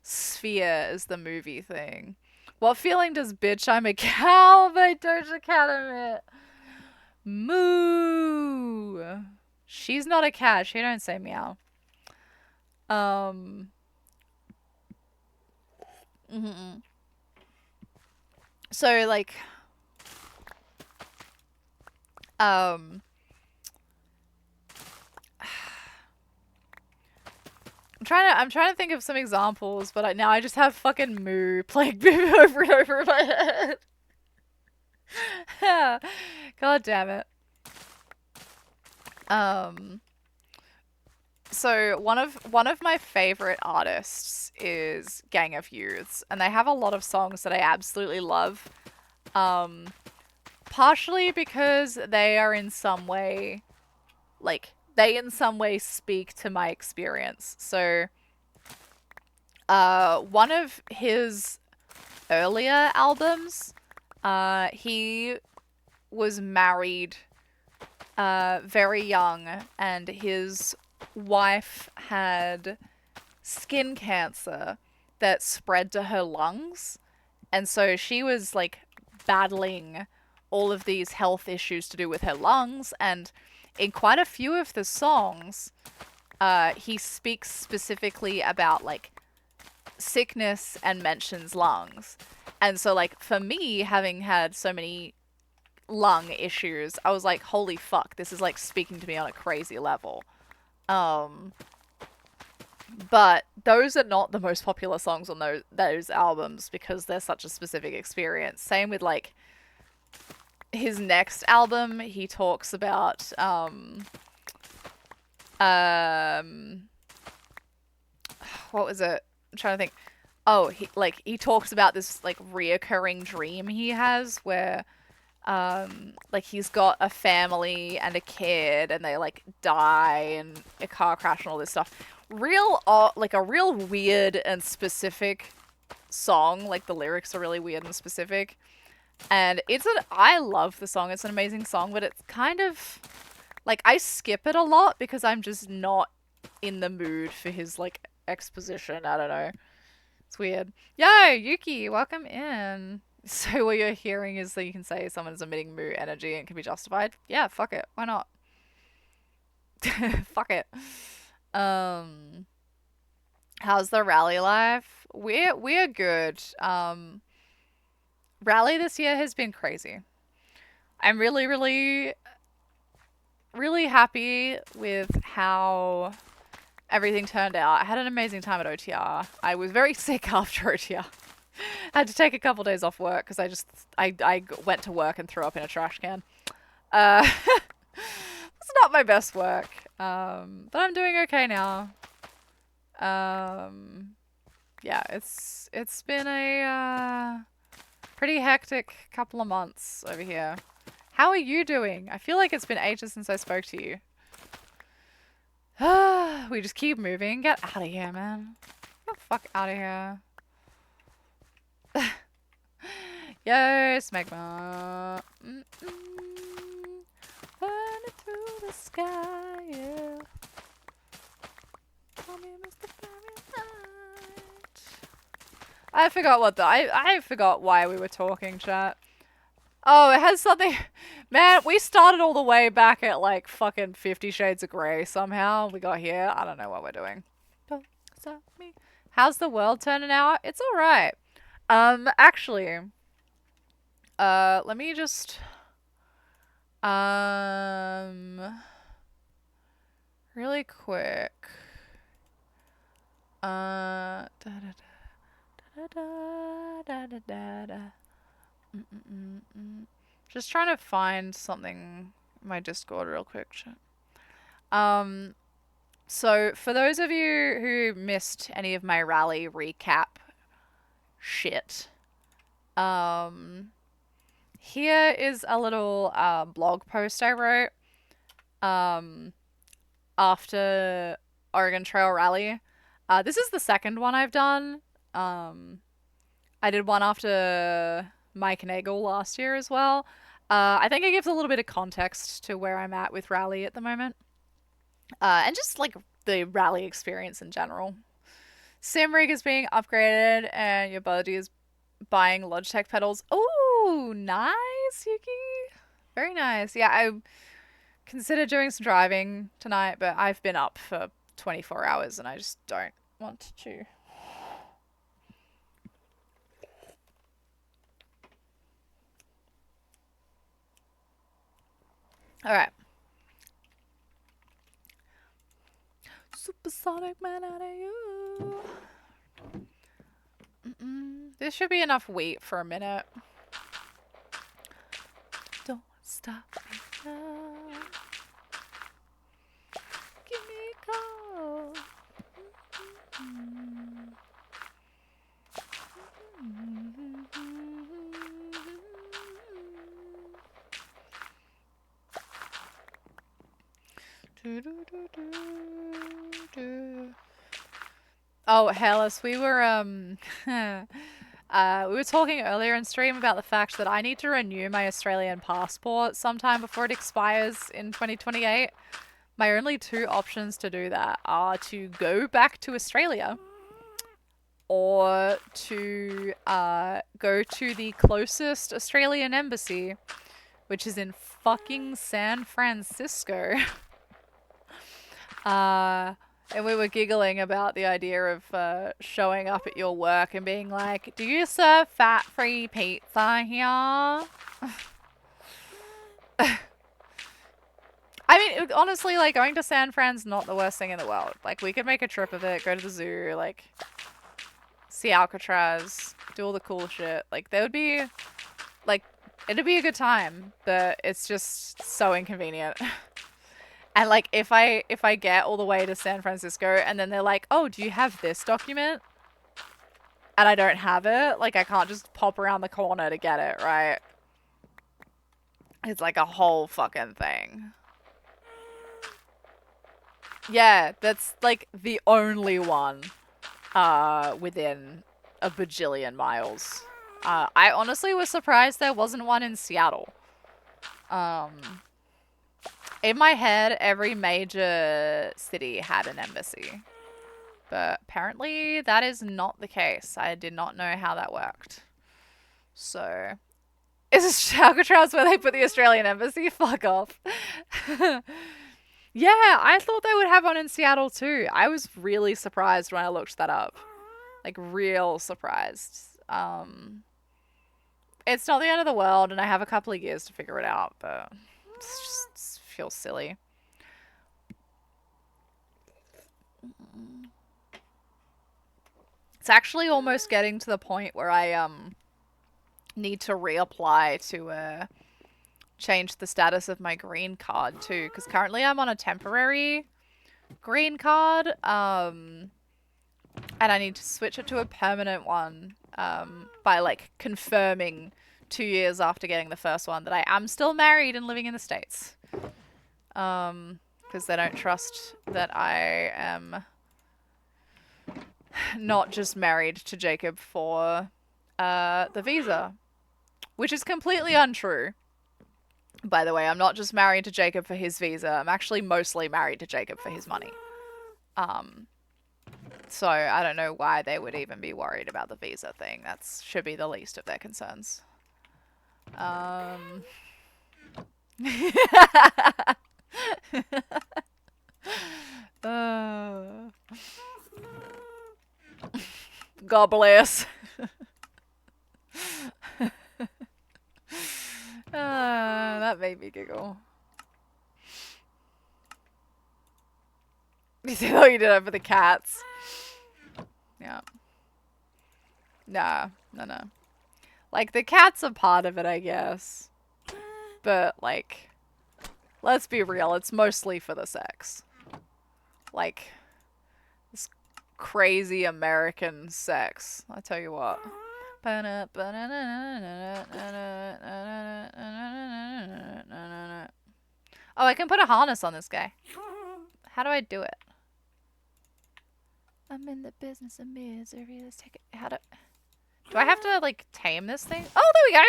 sphere as the movie thing. What feeling does Bitch I'm a Cow by Doja Cat emit? Moo. She's not a cat. She don't say meow. So like I'm trying to think of some examples, but now I just have fucking Moo playing over and over in my head. God damn it. So one of my favorite artists is Gang of Youths, and they have a lot of songs that I absolutely love. Partially because they are in some way, like, they in some way speak to my experience. So, one of his earlier albums, he was married very young, and his wife had skin cancer that spread to her lungs. And so she was like battling all of these health issues to do with her lungs. And in quite a few of the songs, he speaks specifically about like sickness and mentions lungs. And so like for me, having had so many lung issues, I was like, holy fuck, this is like speaking to me on a crazy level. But those are not the most popular songs on those albums because they're such a specific experience. Same with like his next album, he talks about what was it? I'm trying to think. Oh, he talks about this like reoccurring dream he has where like he's got a family and a kid and they like die in a car crash and all this stuff. Like a real weird and specific song. Like the lyrics are really weird and specific. And I love the song. It's an amazing song, but it's kind of like I skip it a lot because I'm just not in the mood for his like exposition. I don't know. It's weird. Yo, Yuki, welcome in. So what you're hearing is that you can say someone's emitting moo energy and it can be justified. Yeah, fuck it. Why not? Fuck it. How's the rally life? We're good. Rally this year has been crazy. I'm really, really, really happy with how everything turned out. I had an amazing time at OTR. I was very sick after OTR. I had to take a couple days off work because I went to work and threw up in a trash can. It's not my best work, but I'm doing okay now. Yeah, it's been a pretty hectic couple of months over here. How are you doing? I feel like it's been ages since I spoke to you. We just keep moving. Get out of here, man. Get the fuck out of here. Yo, Smegma. Burning through the sky, yeah. Call me Mr. Fahrenheit. I forgot I forgot why we were talking, chat. Oh, it has something. Man, we started all the way back at like fucking 50 Shades of Grey somehow. We got here. I don't know what we're doing. Don't stop me. How's the world turning out? It's alright. Actually, let me just, really quick, just trying to find something in my Discord real quick. So for those of you who missed any of my rally recap shit, here is a little blog post I wrote after Oregon Trail Rally. This is the second one I've done. I did one after Mike Nagel last year as well. I think it gives a little bit of context to where I'm at with Rally at the moment. And just like the Rally experience in general. Simrig is being upgraded and your buddy is buying Logitech pedals. Oh, nice, Yuki. Very nice. Yeah, I considered doing some driving tonight, but I've been up for 24 hours and I just don't want to. Alright. Supersonic man out of you. This should be enough weight for a minute. Don't stop me now. Give me a call. Oh, Hellas, we were talking earlier in stream about the fact that I need to renew my Australian passport sometime before it expires in 2028 My only two options to do that are to go back to Australia or to go to the closest Australian embassy, which is in fucking San Francisco. And we were giggling about the idea of showing up at your work and being like, do you serve fat-free pizza here? I mean, honestly, like, going to San Fran's not the worst thing in the world. Like, we could make a trip of it, go to the zoo, like, see Alcatraz, do all the cool shit. Like, there would be, like, it'd be a good time, but it's just so inconvenient. And, like, if I get all the way to San Francisco and then they're like, oh, do you have this document? And I don't have it, like, I can't just pop around the corner to get it, right? It's like a whole fucking thing. Yeah, that's like the only one within a bajillion miles. I honestly was surprised there wasn't one in Seattle. In my head, every major city had an embassy. But apparently that is not the case. I did not know how that worked. So, is Alcatraz where they put the Australian embassy? Fuck off. Yeah, I thought they would have one in Seattle too. I was really surprised when I looked that up. Like, real surprised. It's not the end of the world, and I have a couple of years to figure it out, but it just feels silly. It's actually almost getting to the point where I need to reapply to change the status of my green card too, because currently I'm on a temporary green card, and I need to switch it to a permanent one by like confirming 2 years after getting the first one that I am still married and living in the States, because they don't trust that I am not just married to Jacob for the visa, which is completely untrue. By the way, I'm not just married to Jacob for his visa. I'm actually mostly married to Jacob for his money. So I don't know why they would even be worried about the visa thing. That should be the least of their concerns. God bless. That made me giggle. You see how you did it for the cats? Yeah. Nah, no. Like, the cats are part of it, I guess. But, like, let's be real, it's mostly for the sex. Like, this crazy American sex. I tell you what. Oh, I can put a harness on this guy. How do I do it? I'm in the business of misery. Let's take it. How do I have to, like, tame this thing? Oh, there we go!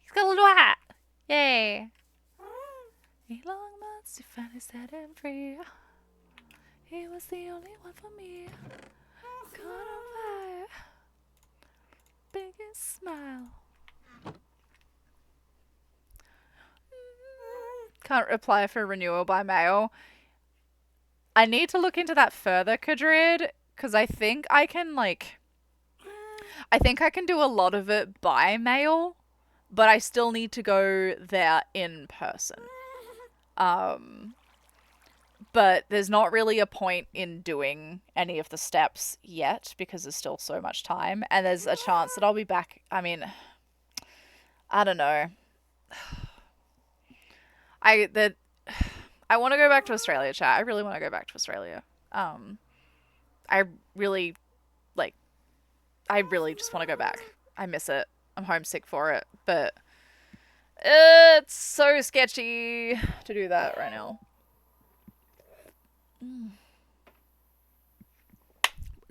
He's got a little hat. Yay. 8 long months to finally set him free. He was the only one for me. Caught on fire. Biggest smile. Can't apply for renewal by mail. I need to look into that further, Kadrid, because I think I can, like, I think I can do a lot of it by mail, but I still need to go there in person. But there's not really a point in doing any of the steps yet because there's still so much time, and there's a chance that I'll be back. I mean, I don't know. I want to go back to Australia, chat. I really want to go back to Australia. I really just want to go back. I miss it. I'm homesick for it, but it's so sketchy to do that right now.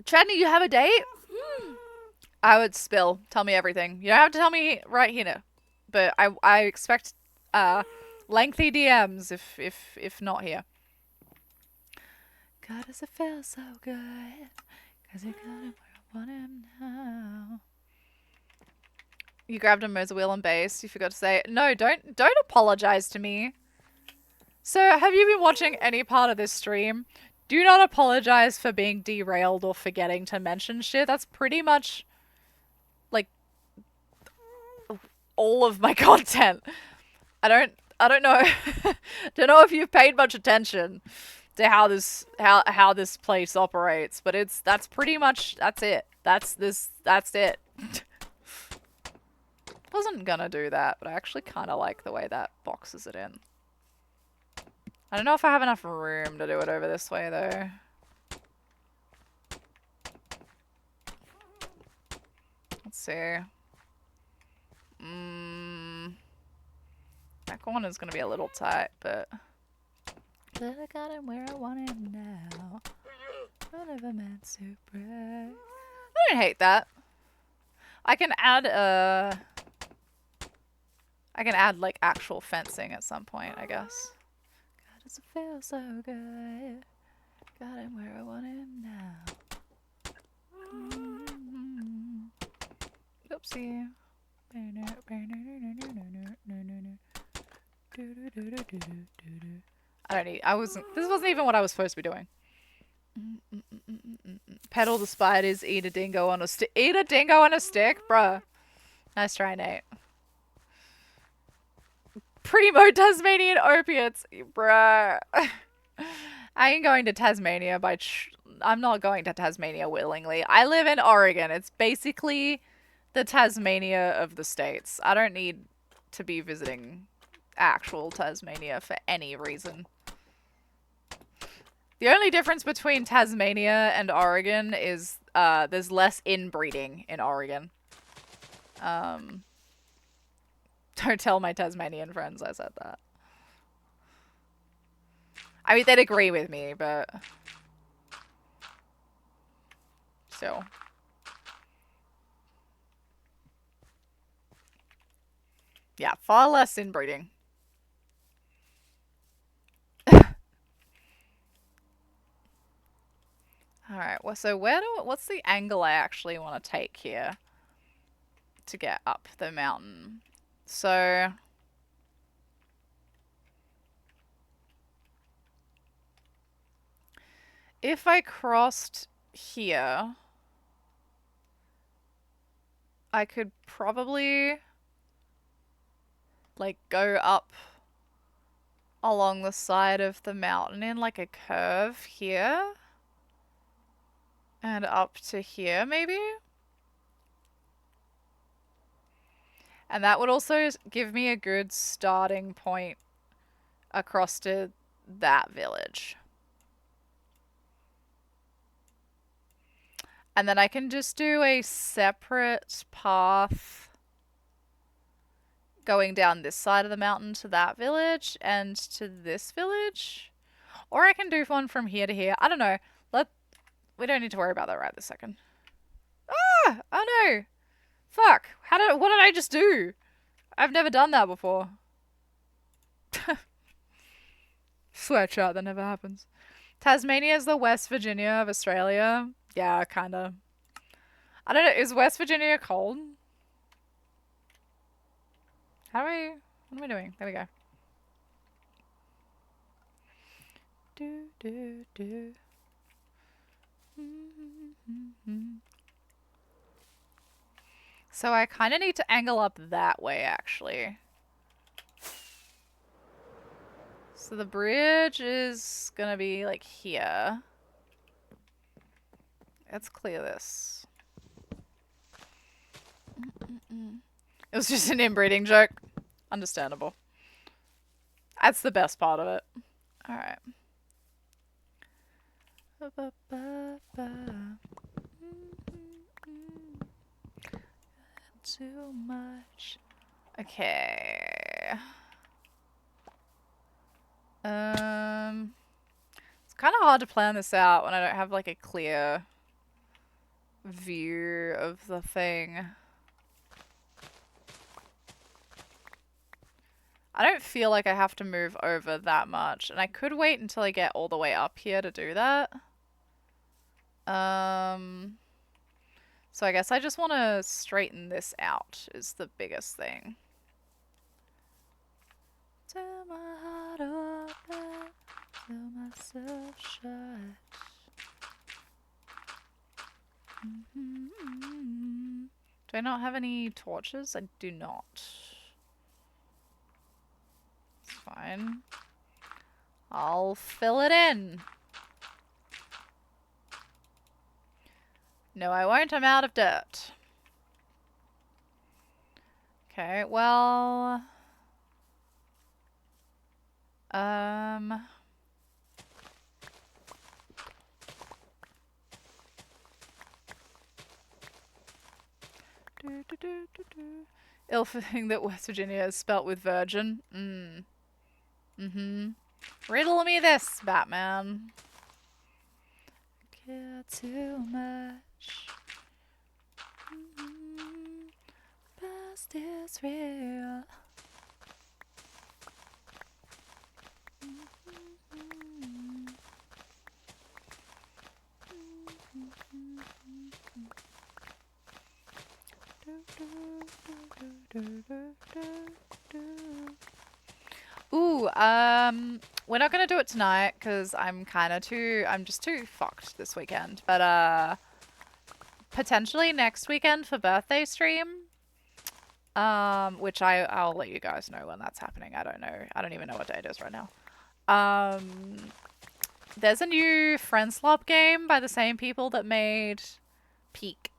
Chadney, you have a date? I would spill. Tell me everything. You don't have to tell me right here, but I expect Lengthy DMs if not here. God, does it feel so good? 'Cause you got him where I want him now. You grabbed a Moser wheel and base. You forgot to say no. Don't apologize to me. So, have you been watching any part of this stream? Do not apologize for being derailed or forgetting to mention shit. That's pretty much like all of my content. I don't know. Don't know if you've paid much attention to how this place operates, but that's pretty much it. That's it. Wasn't gonna do that, but I actually kind of like the way that boxes it in. I don't know if I have enough room to do it over this way though. Let's see. That corner's gonna be a little tight, but I got him where I want him now. Whatever man super. I don't hate that. I can add like actual fencing at some point, I guess. God, does it feel so good? Got him where I want him now. Oopsie. This wasn't even what I was supposed to be doing. Pedal the spiders, eat a dingo on a stick. Eat a dingo on a stick? Bruh. Nice try, Nate. Primo Tasmanian opiates. Bruh. I ain't going to Tasmania I'm not going to Tasmania willingly. I live in Oregon. It's basically the Tasmania of the States. I don't need to be visiting actual Tasmania for any reason. The only difference between Tasmania and Oregon is there's less inbreeding in Oregon. Don't tell my Tasmanian friends I said that. I mean, they'd agree with me, but still. Yeah, far less inbreeding. Alright, well, so what's the angle I actually want to take here to get up the mountain? So if I crossed here, I could probably like go up along the side of the mountain in like a curve here and up to here maybe. And that would also give me a good starting point across to that village. And then I can just do a separate path going down this side of the mountain to that village and to this village. Or I can do one from here to here. I don't know. We don't need to worry about that right this second. Ah! Oh no! Fuck! What did I just do? I've never done that before. Swear chat, that never happens. Tasmania is the West Virginia of Australia. Yeah, kinda. I don't know, is West Virginia cold? What am I doing? There we go. So I kind of need to angle up that way, actually. So the bridge is gonna be like here. Let's clear this. It was just an inbreeding joke. Understandable. That's the best part of it. Alright. Too much. Okay. It's kind of hard to plan this out when I don't have like a clear view of the thing. I don't feel like I have to move over that much. And I could wait until I get all the way up here to do that. So I guess I just want to straighten this out is the biggest thing. Tear my heart open, tear myself shut. Do I not have any torches? I do not. It's fine. I'll fill it in. No, I won't. I'm out of dirt. Okay, well... Ill-fitting that West Virginia is spelt with virgin. Riddle me this, Batman. Care too much. Past is real. Ooh, we're not gonna do it tonight because I'm just too fucked this weekend. But potentially next weekend for birthday stream. Which I'll let you guys know when that's happening. I don't know. I don't even know what day it is right now. There's a new Friendslop game by the same people that made Peak.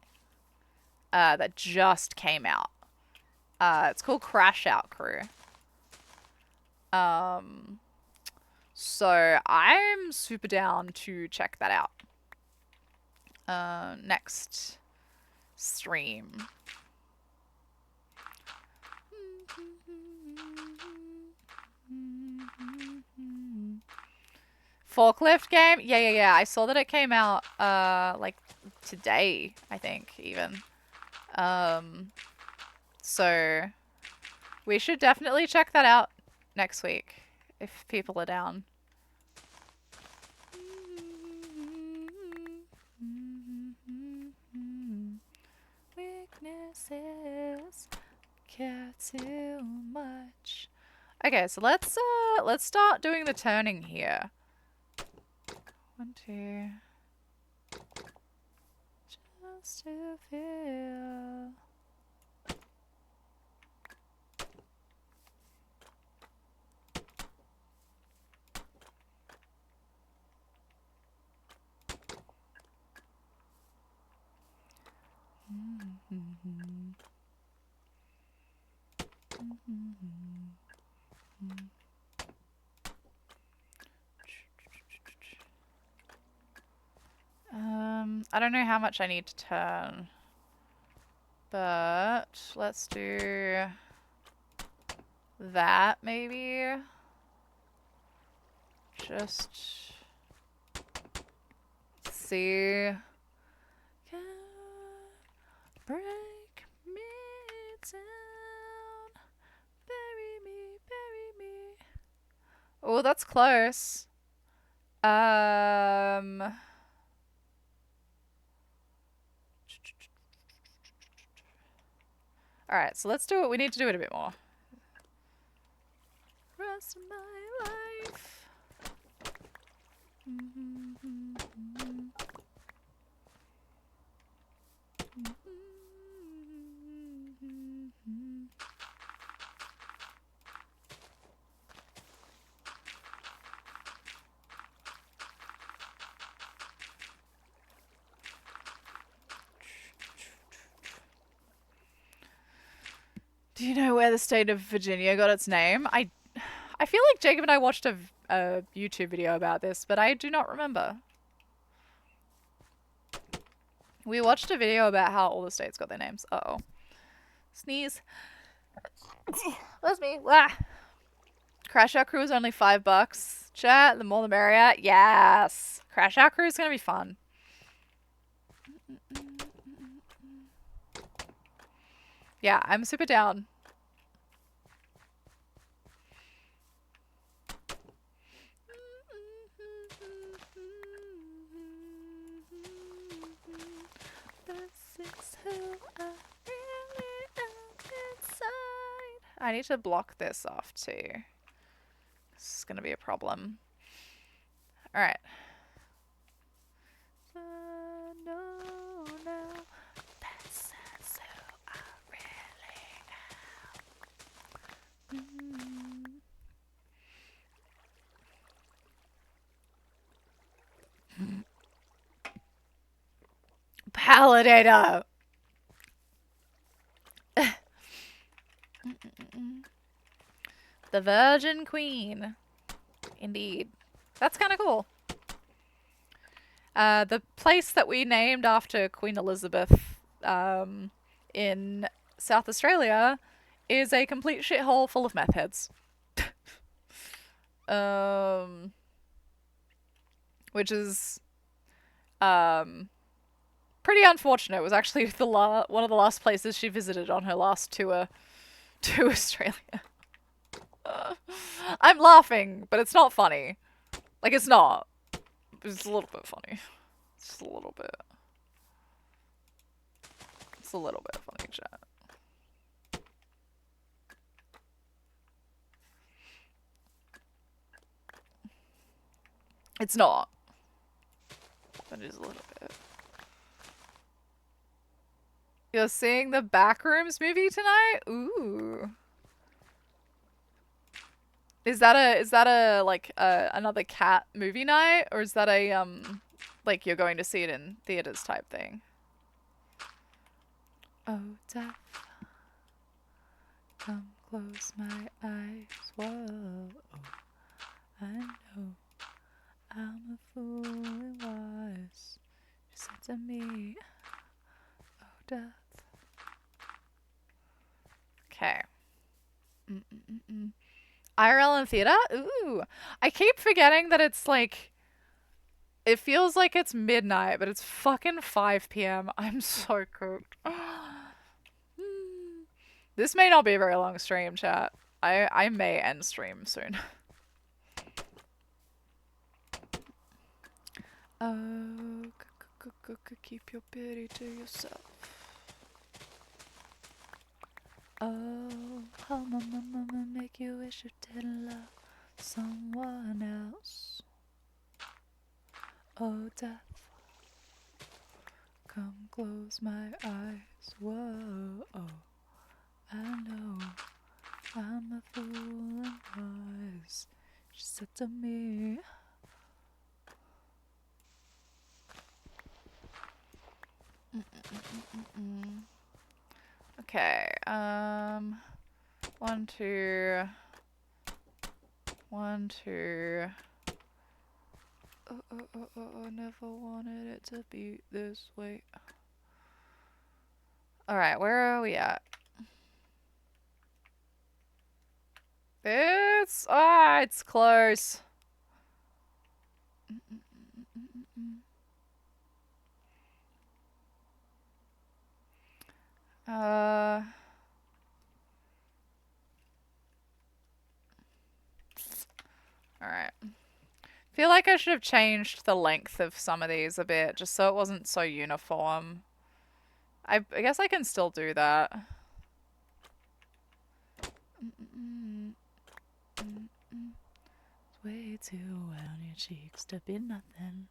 That just came out. It's called Crash Out Crew. So I'm super down to check that out. Next stream. Forklift game? Yeah. I saw that it came out, like today, I think, even. So we should definitely check that out next week if people are down. Weaknesses care too much. Okay, so let's start doing the turning here. 1, 2. Just to feel. I don't know how much I need to turn, but let's do that maybe. Just see. Break me down, bury me. Oh, that's close. Alright, so let's do it. We need to do it a bit more. Rest of my life. Do you know where the state of Virginia got its name? I feel like Jacob and I watched a YouTube video about this, but I do not remember. We watched a video about how all the states got their names. Uh-oh. Sneeze. That's me. Wah. Crash Out Crew is only $5. Chat, the more the merrier. Yes. Crash Out Crew is going to be fun. Yeah, I'm super down. I need to block this off too. This is gonna be a problem. Alright. No, that's so I really am. Palidator! The Virgin Queen. Indeed. That's kind of cool. The place that we named after Queen Elizabeth in South Australia is a complete shithole full of meth heads. Which is pretty unfortunate. It was actually one of the last places she visited on her last tour to Australia. I'm laughing, but it's not funny. Like, it's not. It's a little bit funny. Just a little bit. It's a little bit funny, chat. It's not. But it is a little bit. You're seeing the Backrooms movie tonight? Ooh. Is that a like another cat movie night, or is that a like you're going to see it in theaters type thing? Oh, death, come close my eyes. Whoa, I know I'm a fool and wise. She said to me, oh, death. Okay. IRL in theater? Ooh. I keep forgetting that it's like... It feels like it's midnight, but it's fucking 5 p.m. I'm so cooked. This may not be a very long stream, chat. I may end stream soon. Oh, keep your pity to yourself. Oh, how my mama make you wish you didn't love someone else. Oh, death, come close my eyes. Whoa, oh, I know I'm a fool and wise. She said to me. Okay, 1, 2, 1, 2. Oh, never wanted it to be this way. Alright, where are we at? It's close. Alright. Feel like I should have changed the length of some of these a bit, just so it wasn't so uniform. I guess I can still do that. It's way too wet on your cheeks to be nothing.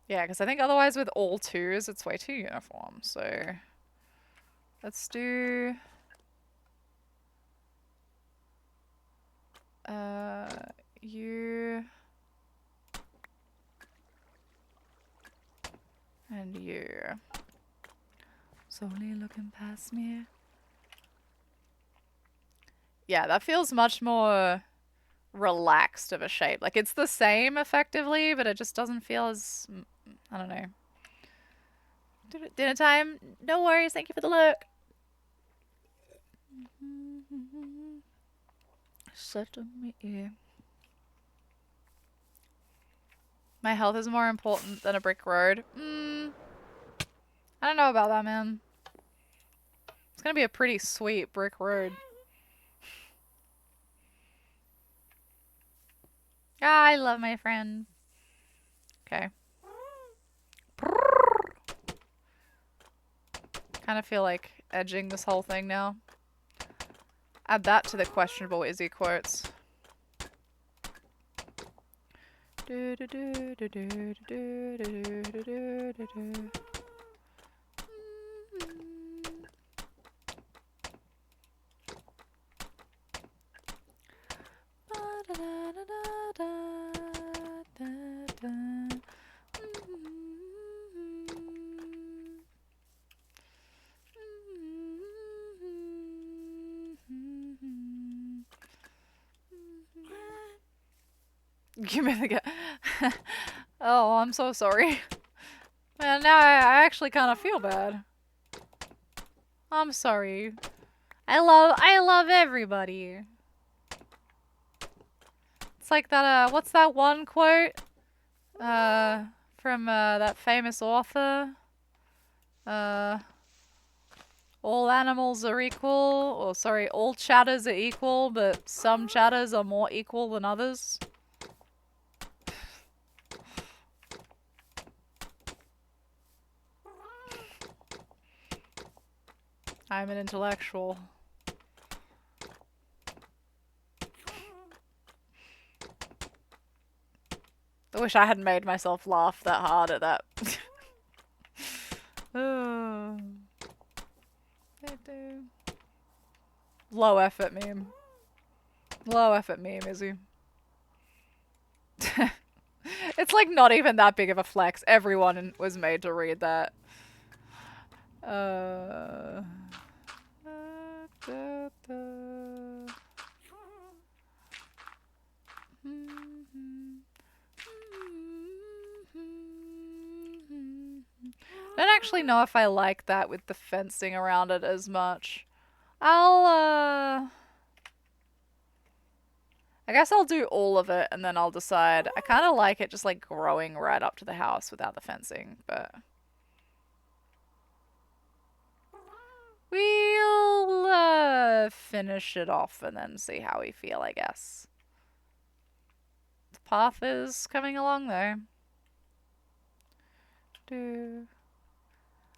Yeah, because I think otherwise with all 2s, it's way too uniform, so... Let's do... you... And you. Slowly looking past me. Yeah, that feels much more relaxed of a shape. Like, it's the same, effectively, but it just doesn't feel as... I don't know. Dinner time? No worries, thank you for the look. Said to me. My health is more important than a brick road. I don't know about that, man. It's gonna be a pretty sweet brick road. I love my friend. Okay. Kind of feel like edging this whole thing now. Add that to the questionable Izzy quotes. Give me the guy. Oh, I'm so sorry. Man, now I actually kind of feel bad. I'm sorry. I love everybody. It's like that, what's that one quote? From, that famous author? All animals are equal, or sorry, all chatters are equal, but some chatters are more equal than others. I'm an intellectual. I wish I hadn't made myself laugh that hard at that. Oh. Low effort meme. Low effort meme, Izzy. It's like not even that big of a flex. Everyone was made to read that. I don't actually know if I like that with the fencing around it as much. I guess I'll do all of it and then I'll decide. I kind of like it just like growing right up to the house without the fencing, but we'll finish it off and then see how we feel, I guess. The path is coming along though.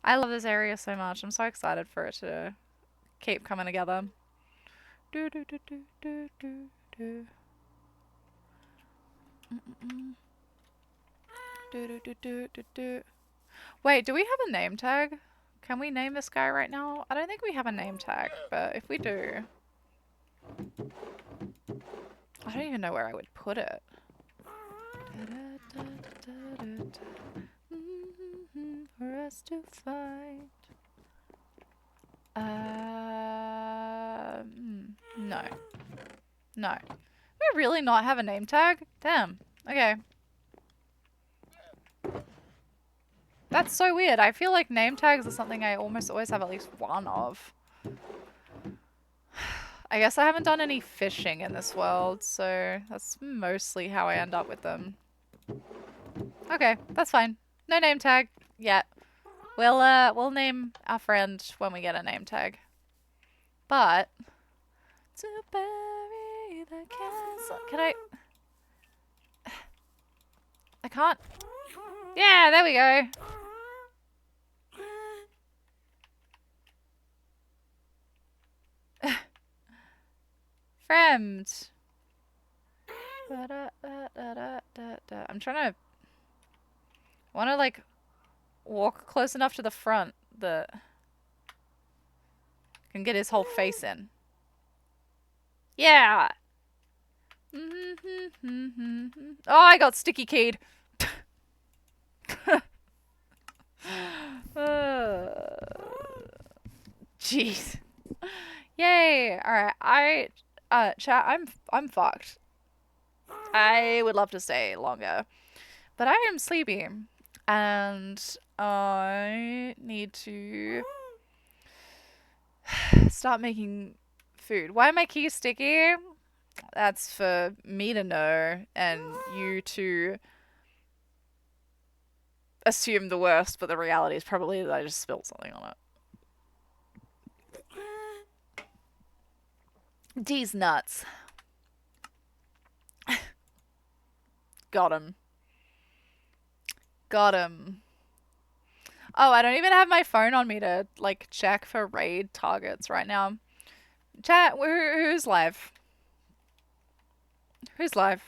I love this area so much. I'm so excited for it to keep coming together. Wait, do we have a name tag? Can we name this guy right now? I don't think we have a name tag, but if we do... I don't even know where I would put it. For us to find. No. No. Do we really not have a name tag? Damn. Okay. That's so weird. I feel like name tags are something I almost always have at least one of. I guess I haven't done any fishing in this world, so that's mostly how I end up with them. Okay, that's fine. No name tag yet. We'll name our friend when we get a name tag. But to bury the castle. Can I can't. Yeah, there we go. Friend. I'm trying to... I want to, like, walk close enough to the front that I can get his whole face in. Yeah! Oh, I got sticky keyed. Jeez. Yay! Alright, chat, I'm fucked. I would love to stay longer, but I am sleepy, and I need to start making food. Why are my keys sticky? That's for me to know, and you to assume the worst, but the reality is probably that I just spilled something on it. These nuts. Got him. Got him. Oh, I don't even have my phone on me to like check for raid targets right now. Chat, who's live? Who's live?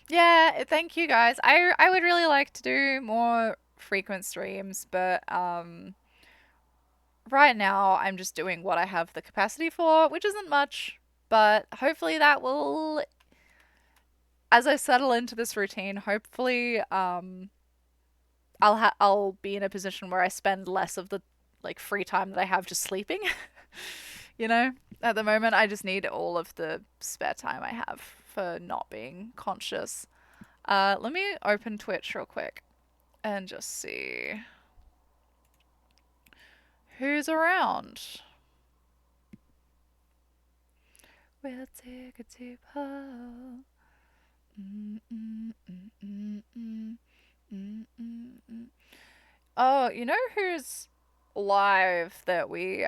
Yeah, thank you guys. I would really like to do more frequent streams, but right now I'm just doing what I have the capacity for, which isn't much, but hopefully that will, as I settle into this routine, hopefully I'll be in a position where I spend less of the like free time that I have just sleeping. You know? At the moment I just need all of the spare time I have for not being conscious. Let me open Twitch real quick and just see who's around. We'll take a deep pull. Oh, you know who's live that we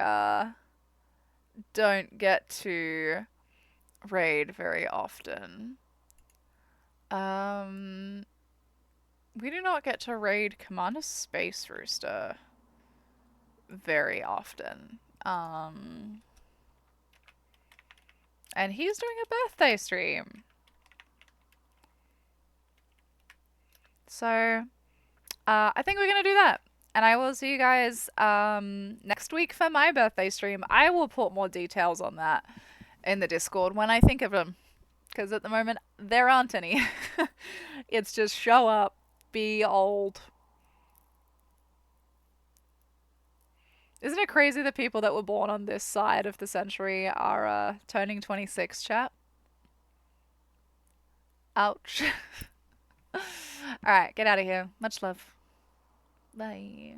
don't get to raid very often? We do not get to raid Commander Space Rooster very often. And he's doing a birthday stream. So, I think we're gonna do that. And I will see you guys next week for my birthday stream. I will put more details on that in the Discord when I think of them. Because at the moment, there aren't any. It's just show up, be old. Isn't it crazy that people that were born on this side of the century are turning 26, chat? Ouch. Alright, get out of here. Much love. Bye.